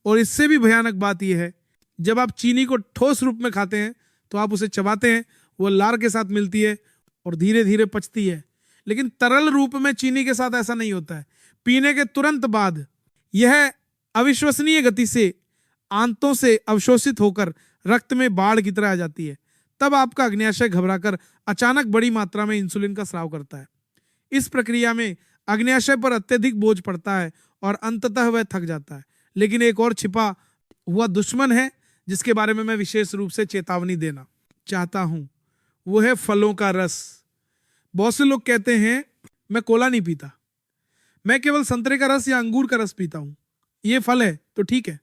और इससे भी भयानक बात यह है, जब आप चीनी को ठोस रूप में खाते हैं तो आप उसे चबाते हैं, वो लार के साथ मिलती है और धीरे धीरे पचती है। लेकिन तरल रूप में चीनी के साथ ऐसा नहीं होता है। पीने के तुरंत बाद यह अविश्वसनीय गति से आंतों से अवशोषित होकर रक्त में बाढ़ की तरह आ जाती है। तब आपका अग्न्याशय घबराकर अचानक बड़ी मात्रा में इंसुलिन का स्राव करता है। इस प्रक्रिया में अग्न्याशय पर अत्यधिक बोझ पड़ता है और अंततः वह थक जाता है। लेकिन एक और छिपा हुआ दुश्मन है जिसके बारे में मैं विशेष रूप से चेतावनी देना चाहता हूं, वो है फलों का रस। बहुत से लोग कहते हैं मैं कोला नहीं पीता, मैं केवल संतरे का रस या अंगूर का रस पीता हूं। ये फल है तो ठीक है,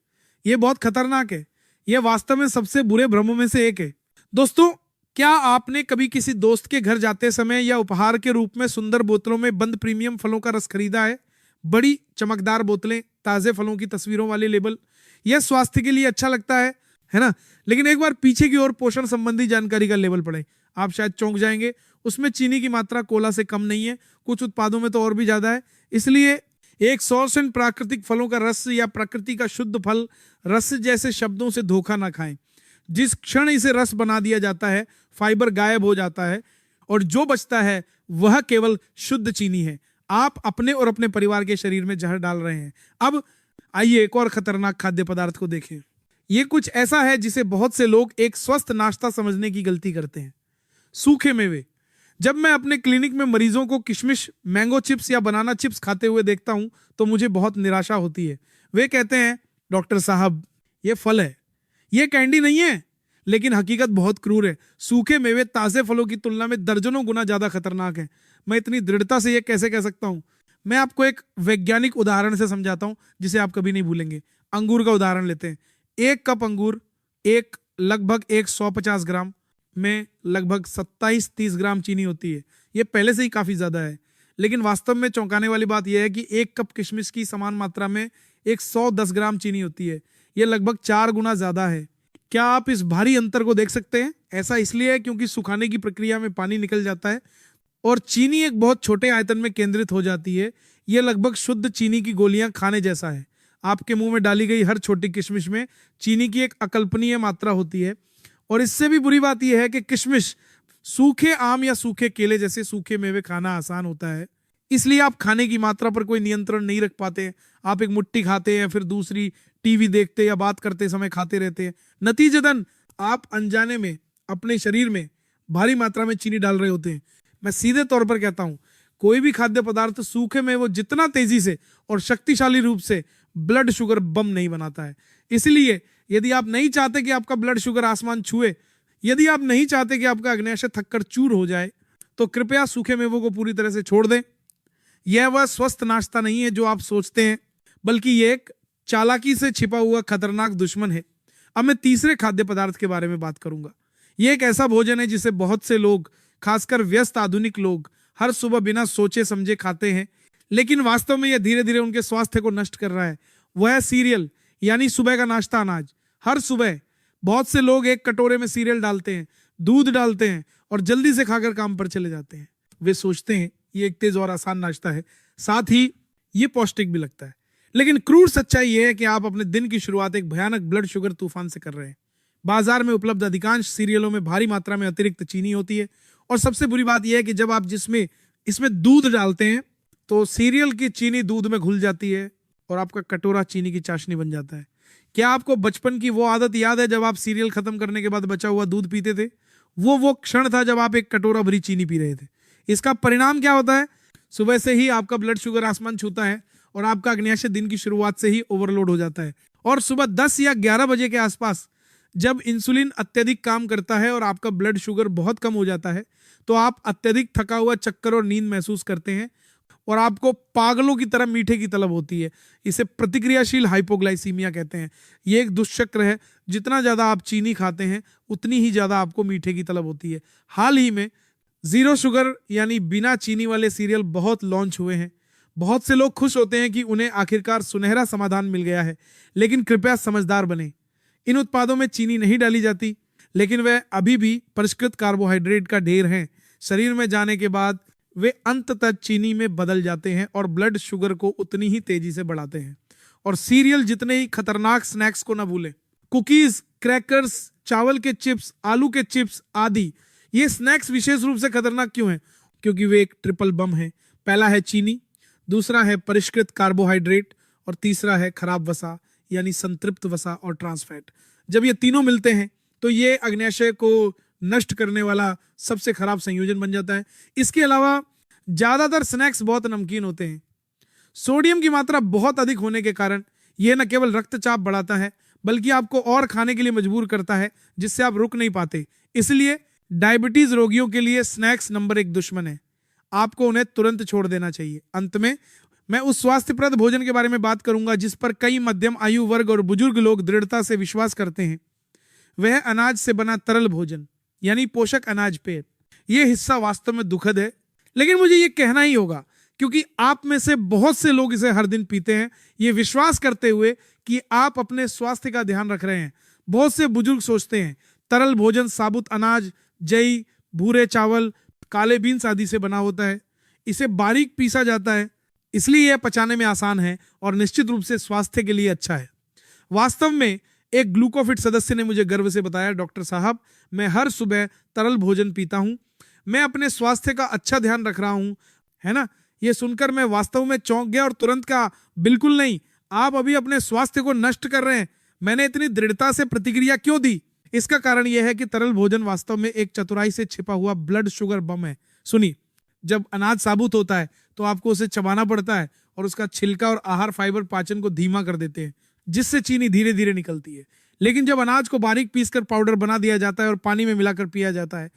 ये बहुत खतरनाक है। ये वास्तव में सबसे बुरे भ्रमों में से एक है। दोस्तों, क्या आपने कभी किसी दोस्त के घर जाते समय या उपहार के रूप में सुंदर बोतलों में बंद प्रीमियम फलों का रस खरीदा है? बड़ी चमकदार बोतलें, ताजे फलों की तस्वीरों वाले लेबल, यह स्वास्थ्य के लिए अच्छा लगता है ना? लेकिन एक बार पीछे की ओर पोषण संबंधी जानकारी का लेबल पढ़ें, आप शायद चौंक जाएंगे। उसमें चीनी की मात्रा कोला से कम नहीं है, कुछ उत्पादों में तो और भी ज्यादा है। इसलिए एक 100% प्राकृतिक फलों का रस या प्रकृति का शुद्ध फल रस जैसे शब्दों से धोखा ना खाएं। जिस क्षण इसे रस बना दिया जाता है, फाइबर गायब हो जाता है और जो बचता है वह केवल शुद्ध चीनी है। आप अपने और अपने परिवार के शरीर में जहर डाल रहे हैं। अब आइए एक और खतरनाक खाद्य पदार्थ को देखें। ये कुछ ऐसा है जिसे बहुत से लोग एक स्वस्थ नाश्ता समझने की गलती करते हैं, सूखे मेवे। जब मैं अपने क्लिनिक में मरीजों को किशमिश, मैंगो चिप्स या बनाना चिप्स खाते हुए देखता हूं तो मुझे बहुत निराशा होती है। वे कहते हैं, डॉक्टर साहब ये फल है, ये कैंडी नहीं है। लेकिन हकीकत बहुत क्रूर है। सूखे मेवे ताजे फलों की तुलना में दर्जनों गुना ज्यादा खतरनाक है। मैं इतनी दृढ़ता से ये कैसे कह सकता हूं? मैं आपको एक वैज्ञानिक उदाहरण से समझाता हूं जिसे आप कभी नहीं भूलेंगे। अंगूर का उदाहरण लेते हैं। एक कप अंगूर लगभग 150 ग्राम में लगभग 27-30 ग्राम चीनी होती है। ये पहले से ही काफी ज्यादा है। लेकिन वास्तव में चौंकाने वाली बात यह है कि एक कप किशमिश की समान मात्रा में 110 ग्राम चीनी होती है। यह लगभग 4 गुना ज्यादा है। क्या आप इस भारी अंतर को देख सकते हैं? ऐसा इसलिए है क्योंकि सुखाने की प्रक्रिया में पानी निकल जाता है और चीनी एक बहुत छोटे आयतन में केंद्रित हो जाती है। यह लगभग शुद्ध चीनी की गोलियां खाने जैसा है। आपके मुंह में डाली गई हर छोटी किशमिश में चीनी की एक अकल्पनीय मात्रा होती है। और इससे भी बुरी बात यह है कि किशमिश, सूखे आम या सूखे केले जैसे सूखे मेवे खाना आसान होता है, इसलिए आप खाने की मात्रा पर कोई नियंत्रण नहीं रख पाते। आप एक मुट्ठी खाते हैं, फिर दूसरी टीवी देखते या बात करते समय खाते रहते हैं। नतीजतन आप अनजाने में अपने शरीर में भारी मात्रा में चीनी डाल रहे होते हैं। मैं सीधे तौर पर कहता हूं, कोई भी खाद्य पदार्थ सूखे में वो जितना तेजी से और शक्तिशाली रूप से ब्लड शुगर बम नहीं बनाता है। इसलिए यदि आप नहीं चाहते कि आपका ब्लड शुगर आसमान छुए, यदि आप नहीं चाहते कि आपका अग्न्याशय थककर चूर हो जाए, तो कृपया सूखे मेवों को पूरी तरह से छोड़ दें। यह वह स्वस्थ नाश्ता नहीं है जो आप सोचते हैं, बल्कि यह एक चालाकी से छिपा हुआ खतरनाक दुश्मन है। अब मैं तीसरे खाद्य पदार्थ के बारे में बात करूंगा। यह एक ऐसा भोजन है जिसे बहुत से लोग, खासकर व्यस्त आधुनिक लोग, हर सुबह बिना सोचे समझे खाते हैं, लेकिन वास्तव में यह धीरे धीरे उनके स्वास्थ्य को नष्ट कर रहा है। वह है सीरियल, यानी सुबह का नाश्ता अनाज। हर सुबह बहुत से लोग एक कटोरे में सीरियल डालते हैं, दूध डालते हैं और जल्दी से खाकर काम पर चले जाते हैं। वे सोचते हैं ये एक तेज और आसान नाश्ता है, साथ ही ये पौष्टिक भी लगता है। लेकिन क्रूर सच्चाई यह है कि आप अपने दिन की शुरुआत एक भयानक ब्लड शुगर तूफान से कर रहे हैं। बाजार में उपलब्ध अधिकांश सीरियलों में भारी मात्रा में अतिरिक्त चीनी होती है और सबसे बुरी बात यह है कि जब आप इसमें दूध डालते हैं तो सीरियल की चीनी दूध में घुल जाती है और आपका कटोरा चीनी की चाशनी बन जाता है। क्या आपको बचपन की वो आदत याद है जब आप सीरियल खत्म करने के बाद बचा हुआ दूध पीते थे? वो क्षण था जब आप एक कटोरा भरी चीनी पी रहे थे। इसका परिणाम क्या होता है? सुबह से ही आपका ब्लड शुगर आसमान छूता है और आपका अग्न्याशय दिन की शुरुआत से ही ओवरलोड हो जाता है। और सुबह 10 या 11 बजे के आसपास जब इंसुलिन अत्यधिक काम करता है और आपका ब्लड शुगर बहुत कम हो जाता है, तो आप अत्यधिक थका हुआ, चक्कर और नींद महसूस करते हैं और आपको पागलों की तरह मीठे की तलब होती है। इसे प्रतिक्रियाशील हाइपोग्लाइसीमिया कहते हैं। ये एक दुष्चक्र है। जितना ज्यादा आप चीनी खाते हैं उतनी ही ज्यादा आपको मीठे की तलब होती है। हाल ही में जीरो शुगर यानी बिना चीनी वाले सीरियल बहुत लॉन्च हुए हैं। बहुत से लोग खुश होते हैं कि उन्हें आखिरकार सुनहरा समाधान मिल गया है, लेकिन कृपया समझदार बने। इन उत्पादों में चीनी नहीं डाली जाती, लेकिन वे अभी भी परिष्कृत कार्बोहाइड्रेट का ढेर हैं। शरीर में जाने के बाद वे अंततः चीनी में बदल जाते हैं और ब्लड शुगर को उतनी ही तेजी से बढ़ाते हैं। और सीरियल जितने ही खतरनाक स्नैक्स को ना भूलें। कुकीज, क्रैकर्स, चावल के चिप्स, आलू के चिप्स आदि ये स्नैक्स विशेष रूप से खतरनाक क्यों हैं? क्योंकि वे एक ट्रिपल बम है। पहला है चीनी, दूसरा है परिष्कृत कार्बोहाइड्रेट और तीसरा है खराब वसा यानी संतृप्त वसा और ट्रांस फैट। जब ये तीनों मिलते हैं तो ये अग्न्याशय को नष्ट करने वाला सबसे खराब संयोजन बन जाता है। इसके अलावा ज्यादातर स्नैक्स बहुत नमकीन होते हैं। सोडियम की मात्रा बहुत अधिक होने के कारण यह न केवल रक्तचाप बढ़ाता है बल्कि आपको और खाने के लिए मजबूर करता है, जिससे आप रुक नहीं पाते। इसलिए डायबिटीज रोगियों के लिए स्नैक्स नंबर 1 दुश्मन है। आपको उन्हें तुरंत छोड़ देना चाहिए। अंत में मैं उस स्वास्थ्यप्रद भोजन के बारे में बात करूंगा जिस पर कई मध्यम आयु वर्ग और बुजुर्ग लोग दृढ़ता से विश्वास करते हैं। वह अनाज से बना तरल भोजन यानी पोषक अनाज पेय। यह हिस्सा वास्तव में दुखद है, लेकिन मुझे यह कहना ही होगा क्योंकि आप में से बहुत से लोग इसे हर दिन पीते हैं, ये विश्वास करते हुए कि आप अपने स्वास्थ्य का ध्यान रख रहे हैं। बहुत से बुजुर्ग सोचते हैं तरल भोजन साबुत अनाज, जई, भूरे चावल, काले बीन्स आदि से बना होता है। इसे बारीक पीसा जाता है, इसलिए यह पचाने में आसान है और निश्चित रूप से स्वास्थ्य के लिए अच्छा है। वास्तव में एक ग्लूकोफिट सदस्य ने मुझे गर्व से बताया, डॉक्टर साहब मैं हर सुबह तरल भोजन पीता हूं, मैं अपने स्वास्थ्य का अच्छा ध्यान रख रहा हूं, है ना। यह सुनकर मैं वास्तव में चौंक गया और तुरंत कहा, बिल्कुल नहीं, आप अभी अपने स्वास्थ्य को नष्ट कर रहे हैं। मैंने इतनी दृढ़ता से प्रतिक्रिया क्यों दी? इसका कारण यह है कि तरल भोजन वास्तव में एक चतुराई से छिपा हुआ ब्लड शुगर बम है। सुनिए, जब अनाज साबुत होता है तो आपको उसे चबाना पड़ता है और उसका छिलका और आहार फाइबर पाचन को धीमा कर देते हैं, जिससे चीनी धीरे धीरे निकलती है। लेकिन जब अनाज को बारीक पीसकर पाउडर बना दिया जाता है और पानी में मिलाकर पिया जाता है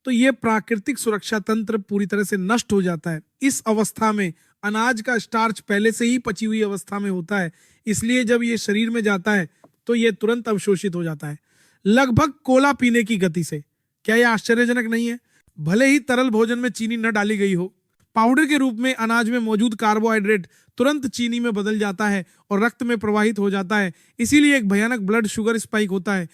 तो यह प्राकृतिक सुरक्षा तंत्र पूरी तरह से नष्ट हो जाता है। इस अवस्था में अनाज का स्टार्च पहले से ही पची हुई अवस्था में होता है, इसलिए जब यह शरीर में जाता है तो यह तुरंत अवशोषित हो जाता है, लगभग कोला पीने की गति से। क्या यह आश्चर्यजनक नहीं है? भले ही तरल भोजन में चीनी न डाली गई हो, पाउडर के रूप में अनाज में मौजूद कार्बोहाइड्रेट तुरंत चीनी में बदल जाता है और रक्त में प्रवाहित हो जाता है। इसीलिए एक भयानक ब्लड शुगर स्पाइक होता है।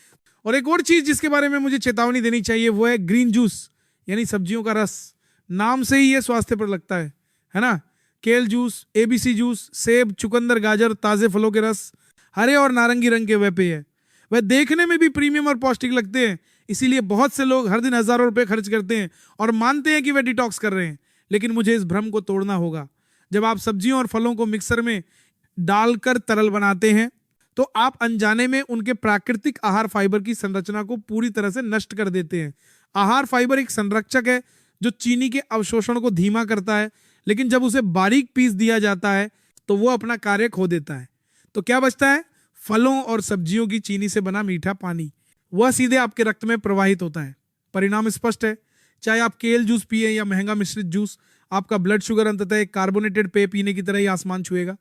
और एक और चीज जिसके बारे में मुझे चेतावनी देनी चाहिए वो है ग्रीन जूस यानी सब्जियों का रस। नाम से ही ये स्वास्थ्य पर लगता है ना। केल जूस, एबीसी जूस, सेब, चुकंदर, गाजर, ताजे फलों के रस, हरे और नारंगी रंग के वह पेय है। वह देखने में भी प्रीमियम और पौष्टिक लगते हैं, इसीलिए बहुत से लोग हर दिन हजारों रुपए खर्च करते हैं और मानते हैं कि वे डिटॉक्स कर रहे हैं। लेकिन मुझे इस भ्रम को तोड़ना होगा। जब आप सब्जियों और फलों को मिक्सर में डालकर तरल बनाते हैं तो आप अनजाने में उनके प्राकृतिक आहार फाइबर की संरचना को पूरी तरह से नष्ट कर देते हैं। आहार फाइबर एक संरक्षक है जो चीनी के अवशोषण को धीमा करता है, लेकिन जब उसे बारीक पीस दिया जाता है तो वो अपना कार्य खो देता है। तो क्या बचता है? फलों और सब्जियों की चीनी से बना मीठा पानी। वह सीधे आपके रक्त में प्रवाहित होता है। परिणाम स्पष्ट है, चाहे आप केल जूस पिए या महंगा मिश्रित जूस, आपका ब्लड शुगर अंततः एक कार्बोनेटेड पेय पीने की तरह ही आसमान छुएगा।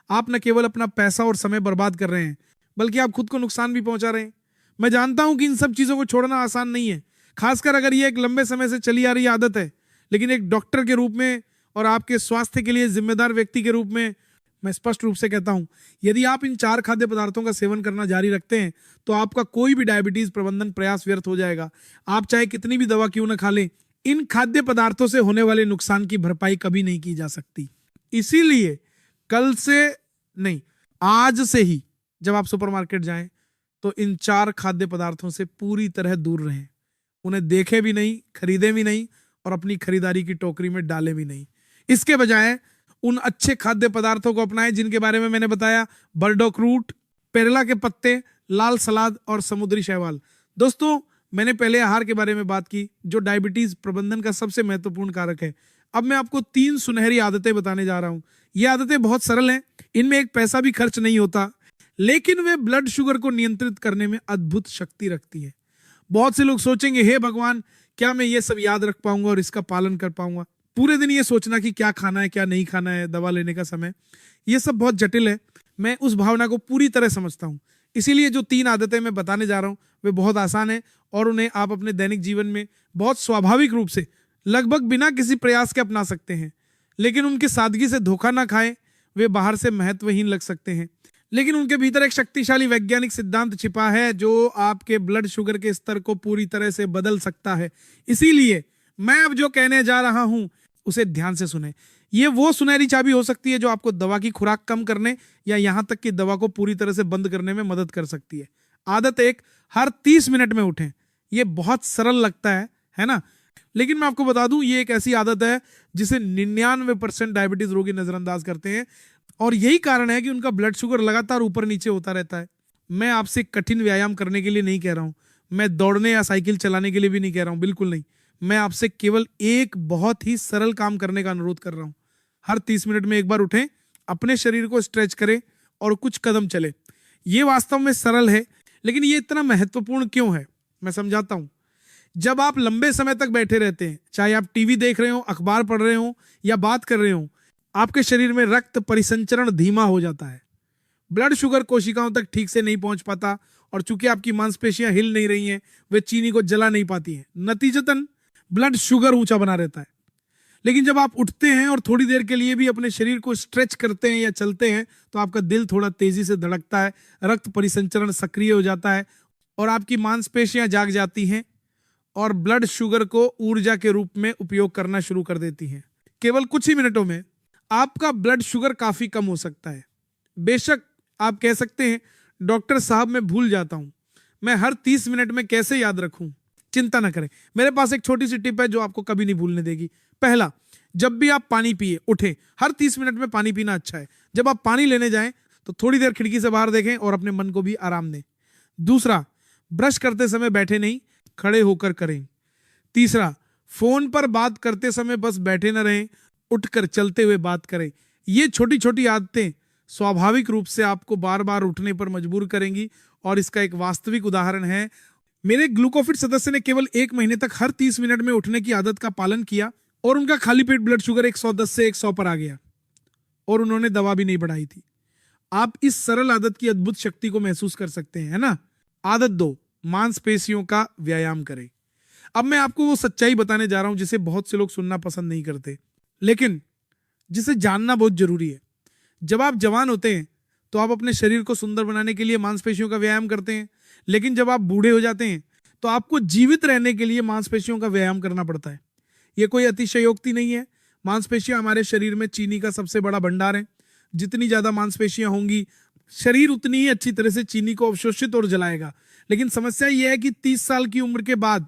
आप न केवल अपना पैसा और समय बर्बाद कर रहे हैं बल्कि आप खुद को नुकसान भी पहुंचा रहे हैं। मैं जानता हूं कि इन सब चीजों को छोड़ना आसान नहीं है, खासकर अगर ये एक लंबे समय से चली आ रही आदत है। लेकिन एक डॉक्टर के रूप में और आपके स्वास्थ्य के लिए जिम्मेदार व्यक्ति के रूप में मैं स्पष्ट रूप से कहता हूं, यदि आप इन 4 खाद्य पदार्थों का सेवन करना जारी रखते हैं तो आपका कोई भी डायबिटीज प्रबंधन प्रयास व्यर्थ हो जाएगा। आप चाहे कितनी भी दवा क्यों न खा लें, इन खाद्य पदार्थों से होने वाले नुकसान की भरपाई कभी नहीं की जा सकती। इसीलिए कल से नहीं, आज से ही जब आप सुपरमार्केट जाएं तो इन 4 खाद्य पदार्थों से पूरी तरह दूर रहें। उन्हें देखें भी नहीं, खरीदें भी नहीं और अपनी खरीदारी की टोकरी में डालें भी नहीं। इसके बजाय उन अच्छे खाद्य पदार्थों को अपनाएं जिनके बारे में मैंने बताया: बर्डोक रूट, पेरला के पत्ते, लाल सलाद और समुद्री शैवाल। दोस्तों, मैंने पहले आहार के बारे में बात की जो डायबिटीज प्रबंधन का सबसे महत्वपूर्ण कारक है। अब मैं आपको 3 सुनहरी आदतें बताने जा रहा हूं। ये आदतें बहुत सरल हैं, इनमें एक पैसा भी खर्च नहीं होता, लेकिन वे ब्लड शुगर को नियंत्रित करने में अद्भुत शक्ति रखती है। बहुत से लोग सोचेंगे, हे भगवान, क्या मैं ये सब याद रख पाऊंगा और इसका पालन कर पाऊंगा? पूरे दिन ये सोचना कि क्या खाना है क्या नहीं खाना है, दवा लेने का समय, ये सब बहुत जटिल है। मैं उस भावना को पूरी तरह समझता हूं। इसीलिए जो 3 आदतें मैं बताने जा रहा हूं वे बहुत आसान है और उन्हें आप अपने दैनिक जीवन में बहुत स्वाभाविक रूप से लगभग बिना किसी प्रयास के अपना सकते हैं। लेकिन उनकी सादगी से धोखा ना खाएं। वे बाहर से महत्वहीन लग सकते हैं, लेकिन उनके भीतर एक शक्तिशाली वैज्ञानिक सिद्धांत छिपा है जो आपके ब्लड शुगर के स्तर को पूरी तरह से बदल सकता है। इसीलिए मैं अब जो कहने जा रहा हूं उसे ध्यान से सुने। ये वो सुनहरी चाबी हो सकती है जो आपको दवा की खुराक कम करने या यहां तक कि दवा को पूरी तरह से बंद करने में मदद कर सकती है। आदत 1, हर 30 मिनट में उठें। ये बहुत सरल लगता है ना? लेकिन मैं आपको बता दूं, ये एक ऐसी आदत है जिसे 99% डायबिटीज रोगी नजरअंदाज करते हैं, और यही कारण है कि उनका ब्लड शुगर लगातार ऊपर नीचे होता रहता है। मैं आपसे कठिन व्यायाम करने के लिए नहीं कह रहा हूं, मैं दौड़ने या साइकिल चलाने के लिए भी नहीं कह रहा हूं, बिल्कुल नहीं। मैं आपसे केवल एक बहुत ही सरल काम करने का अनुरोध कर रहा हूं। हर 30 मिनट में एक बार उठें, अपने शरीर को स्ट्रेच करें और कुछ कदम चले। ये वास्तव में सरल है, लेकिन ये इतना महत्वपूर्ण क्यों है, मैं समझाता हूं। जब आप लंबे समय तक बैठे रहते हैं, चाहे आप टीवी देख रहे हो, अखबार पढ़ रहे हो या बात कर रहे हो, आपके शरीर में रक्त परिसंचरण धीमा हो जाता है। ब्लड शुगर कोशिकाओं तक ठीक से नहीं पहुंच पाता, और चूंकि आपकी मांसपेशियां हिल नहीं रही हैं, वे चीनी को जला नहीं पाती हैं। नतीजतन ब्लड शुगर ऊंचा बना रहता है। लेकिन जब आप उठते हैं और थोड़ी देर के लिए भी अपने शरीर को स्ट्रेच करते हैं या चलते हैं, तो आपका दिल थोड़ा तेजी से धड़कता है, रक्त परिसंचरण सक्रिय हो जाता है और आपकी मांसपेशियां जाग जाती हैं और ब्लड शुगर को ऊर्जा के रूप में उपयोग करना शुरू कर देती हैं। केवल कुछ ही मिनटों में आपका ब्लड शुगर काफी कम हो सकता है। बेशक आप कह सकते हैं, डॉक्टर साहब मैं भूल जाता हूं, मैं हर 30 मिनट में कैसे याद रखूं? चिंता ना करें, मेरे पास एक छोटी सी टिप है जो आपको कभी नहीं भूलने देगी। पहला, जब भी आप पानी पिए उठें, हर 30 मिनट में पानी पीना अच्छा है। जब आप पानी लेने जाएं तो थोड़ी देर खिड़की से बाहर देखें और अपने मन को भी आराम दें। दूसरा, ब्रश करते समय बैठे नहीं, खड़े होकर करें। तीसरा, फोन पर बात करते समय बस बैठे न रहें, उठकर चलते हुए बात करें। ये छोटी छोटी आदतें स्वाभाविक रूप से आपको बार बार उठने पर मजबूर करेंगी, और इसका एक वास्तविक उदाहरण है। मेरे ग्लूकोफिट सदस्य ने केवल 1 महीने तक हर 30 मिनट में उठने की आदत का पालन किया और उनका खाली पेट ब्लड शुगर 110 से 100 पर आ गया, और उन्होंने दवा भी नहीं बढ़ाई थी। आप इस सरल आदत की अद्भुत शक्ति को महसूस कर सकते हैं, है ना? आदत 2, मांसपेशियों का व्यायाम करें। अब मैं आपको वो सच्चाई बताने जा रहा हूं जिसे बहुत से लोग सुनना पसंद नहीं करते, लेकिन जिसे जानना बहुत जरूरी है। जब आप जवान होते हैं तो आप अपने शरीर को सुंदर बनाने के लिए मांसपेशियों का व्यायाम करते हैं, लेकिन जब आप बूढ़े हो जाते हैं तो आपको जीवित रहने के लिए मांसपेशियों का व्यायाम करना पड़ता है। यह कोई अतिशयोक्ति नहीं है। मांसपेशियां हमारे शरीर में चीनी का सबसे बड़ा भंडार है। जितनी ज्यादा मांसपेशियां होंगी, शरीर उतनी ही अच्छी तरह से चीनी को अवशोषित और जलाएगा। लेकिन समस्या यह है कि 30 साल की उम्र के बाद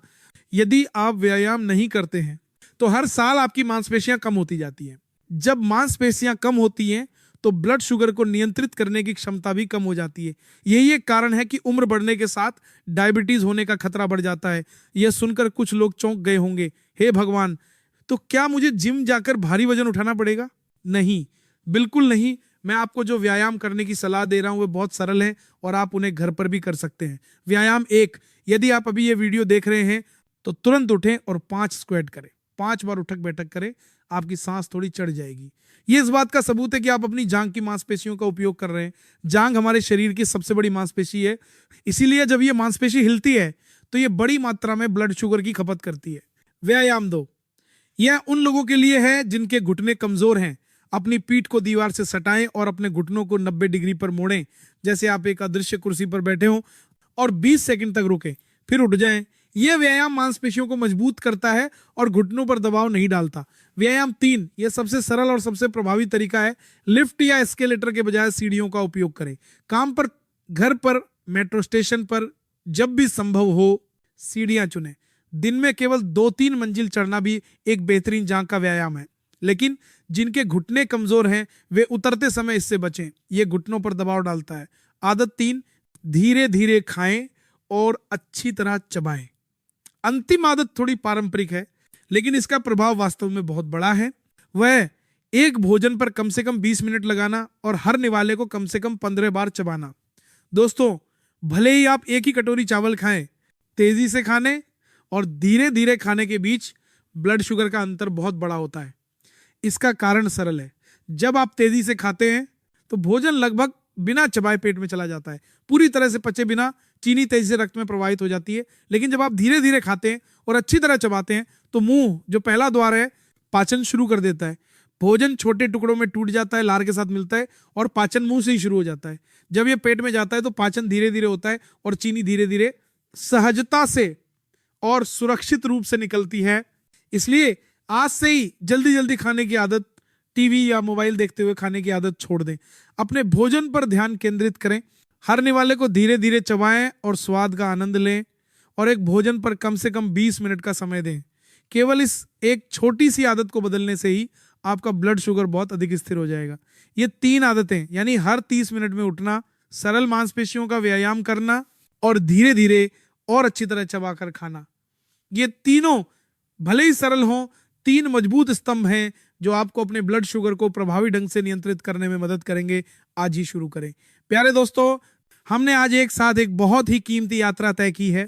यदि आप व्यायाम नहीं करते हैं तो हर साल आपकी मांसपेशियां कम होती जाती हैं। जब मांसपेशियां कम होती हैं तो ब्लड शुगर को नियंत्रित करने की क्षमता भी कम हो जाती है। यही एक कारण है कि उम्र बढ़ने के साथ डायबिटीज होने का खतरा बढ़ जाता है। यह सुनकर कुछ लोग चौंक गए होंगे, हे भगवान, तो क्या मुझे जिम जाकर भारी वजन उठाना पड़ेगा? नहीं, बिल्कुल नहीं। मैं आपको जो व्यायाम करने की सलाह दे रहा हूं वे बहुत सरल है और आप उन्हें घर पर भी कर सकते हैं। व्यायाम 1, यदि आप अभी ये वीडियो देख रहे हैं तो तुरंत उठें और 5 स्क्वाट करें। 5 बार उठक बैठक करें, आपकी सांस थोड़ी चढ़ जाएगी। ये इस बात का सबूत है कि आप अपनी जांघ की मांसपेशियों का उपयोग कर रहे हैं। जांघ हमारे शरीर की सबसे बड़ी मांसपेशी है, इसीलिए जब ये मांसपेशी हिलती है तो ये बड़ी मात्रा में ब्लड शुगर की खपत करती है। व्यायाम 2, यह उन लोगों के लिए है जिनके घुटने कमजोर हैं। अपनी पीठ को दीवार से सटाएं और अपने घुटनों को 90 डिग्री पर मोड़ें, जैसे आप एक अदृश्य कुर्सी पर बैठे हो, और 20 सेकंड तक रुकें, फिर उठ जाएं। यह व्यायाम मांसपेशियों को मजबूत करता है और घुटनों पर दबाव नहीं डालता। व्यायाम 3, यह सबसे सरल और सबसे प्रभावी तरीका है। लिफ्ट या एस्केलेटर के बजाय सीढ़ियों का उपयोग करें। काम पर, घर पर, मेट्रो स्टेशन पर जब भी संभव हो सीढ़ियां चुनें। दिन में केवल 2-3 मंजिल चढ़ना भी एक बेहतरीन जांघ का व्यायाम है, लेकिन जिनके घुटने कमजोर हैं वे उतरते समय इससे बचें, यह घुटनों पर दबाव डालता है। आदत 3, धीरे धीरे खाएं और अच्छी तरह चबाएं। अंतिम आदत थोड़ी पारंपरिक है, लेकिन इसका प्रभाव वास्तव में बहुत बड़ा है। वह एक भोजन पर कम से कम 20 मिनट लगाना और हर निवाले को कम से कम 15 बार चबाना। दोस्तों, भले ही आप एक ही कटोरी चावल खाएं, तेजी से खाने और धीरे धीरे खाने के बीच ब्लड शुगर का अंतर बहुत बड़ा होता है। इसका कारण सरल है। जब आप तेजी से खाते हैं तो भोजन लगभग बिना चबाए पेट में चला जाता है, पूरी तरह से पचे बिना चीनी तेजी से रक्त में प्रवाहित हो जाती है। लेकिन जब आप धीरे धीरे खाते हैं और अच्छी तरह चबाते हैं तो मुंह, जो पहला द्वार है, पाचन शुरू कर देता है। भोजन छोटे टुकड़ों में टूट जाता है, लार के साथ मिलता है और पाचन मुंह से ही शुरू हो जाता है। जब ये पेट में जाता है तो पाचन धीरे धीरे होता है और चीनी धीरे धीरे सहजता से और सुरक्षित रूप से निकलती है। इसलिए आज से ही जल्दी जल्दी खाने की आदत, टीवी या मोबाइल देखते हुए खाने की आदत छोड़ दें। अपने भोजन पर ध्यान केंद्रित करें। हर निवाले को धीरे धीरे चबाएं और स्वाद का आनंद लें और एक भोजन पर कम से कम 20 मिनट का समय दें। केवल इस एक छोटी सी आदत को बदलने से ही आपका ब्लड शुगर बहुत अधिक स्थिर हो जाएगा। ये 3 आदतें, यानी हर 30 मिनट में उठना, सरल मांसपेशियों का व्यायाम करना और धीरे धीरे और अच्छी तरह चबाकर खाना, ये तीनों भले ही सरल हों, 3 मजबूत स्तंभ हैं जो आपको अपने ब्लड शुगर को प्रभावी ढंग से नियंत्रित करने में मदद करेंगे। आज ही शुरू करें। प्यारे दोस्तों, हमने आज एक साथ एक बहुत ही कीमती यात्रा तय की है।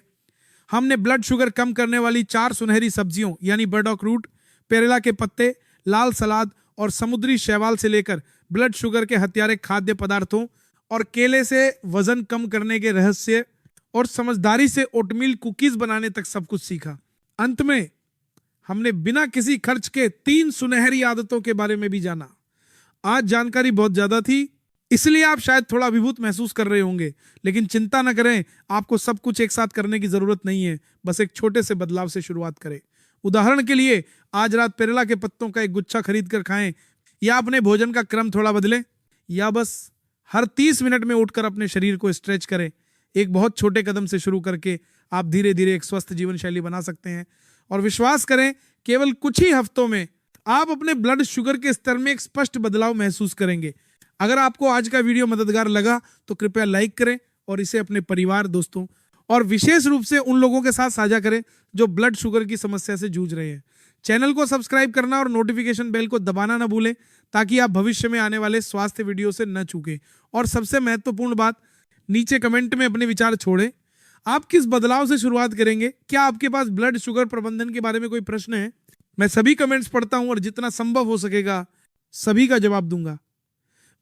हमने ब्लड शुगर कम करने वाली 4 सुनहरी सब्जियों यानी बर्डॉक रूट, पेरेला के पत्ते, लाल सलाद और समुद्री शैवाल से लेकर ब्लड शुगर के हत्यारे खाद्य पदार्थों और केले से वजन कम करने के रहस्य और समझदारी से ओटमील कुकीज बनाने तक सब कुछ सीखा। अंत में हमने बिना किसी खर्च के 3 सुनहरी आदतों के बारे में भी जाना। आज जानकारी बहुत ज्यादा थी, इसलिए आप शायद थोड़ा अभिभूत महसूस कर रहे होंगे, लेकिन चिंता न करें, आपको सब कुछ एक साथ करने की जरूरत नहीं है। बस एक छोटे से बदलाव से शुरुआत करें। उदाहरण के लिए, आज रात पेरेला के पत्तों का एक गुच्छा खरीद कर खाएं, या अपने भोजन का क्रम थोड़ा बदलें, या बस हर 30 मिनट में उठकर अपने शरीर को स्ट्रेच करें। एक बहुत छोटे कदम से शुरू करके आप धीरे धीरे एक स्वस्थ जीवन शैली बना सकते हैं। और विश्वास करें, केवल कुछ ही हफ्तों में आप अपने ब्लड शुगर के स्तर में एक स्पष्ट बदलाव महसूस करेंगे। अगर आपको आज का वीडियो मददगार लगा तो कृपया लाइक करें और इसे अपने परिवार, दोस्तों और विशेष रूप से उन लोगों के साथ साझा करें जो ब्लड शुगर की समस्या से जूझ रहे हैं। चैनल को सब्सक्राइब करना और नोटिफिकेशन बेल को दबाना ना भूलें, ताकि आप भविष्य में आने वाले स्वास्थ्य वीडियो से न चूकें। और सबसे महत्वपूर्ण बात, नीचे कमेंट में अपने विचार छोड़ें। आप किस बदलाव से शुरुआत करेंगे? क्या आपके पास ब्लड शुगर प्रबंधन के बारे में कोई प्रश्न है? मैं सभी कमेंट्स पढ़ता हूं और जितना संभव हो सकेगा सभी का जवाब दूंगा।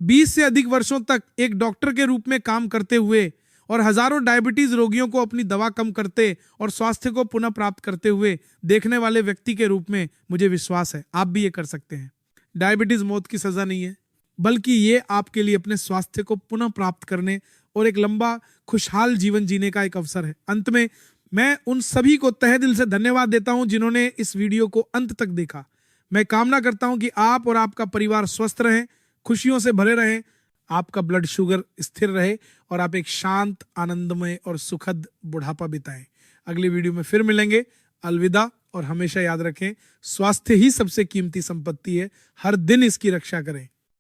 20 से अधिक वर्षों तक एक डॉक्टर के रूप में काम करते हुए और हजारों डायबिटीज रोगियों को अपनी दवा कम करते और स्वास्थ्य को पुनः प्राप्त करते हुए देखने वाले व्यक्ति के रूप में मुझे विश्वास है आप भी ये कर सकते हैं। डायबिटीज मौत की सजा नहीं है, बल्कि ये आपके लिए अपने स्वास्थ्य को पुनः प्राप्त करने और एक लंबा खुशहाल जीवन जीने का एक अवसर है। अंत में मैं उन सभी को तहे दिल से धन्यवाद देता हूं जिन्होंने इस वीडियो को अंत तक देखा। मैं कामना करता हूं कि आप और आपका परिवार स्वस्थ रहें, खुशियों से भरे रहें, आपका ब्लड शुगर स्थिर रहे और आप एक शांत, आनंदमय और सुखद बुढ़ापा बिताएं। अगली वीडियो में फिर मिलेंगे। अलविदा। और हमेशा याद रखें, स्वास्थ्य ही सबसे कीमती संपत्ति है। हर दिन इसकी रक्षा करें।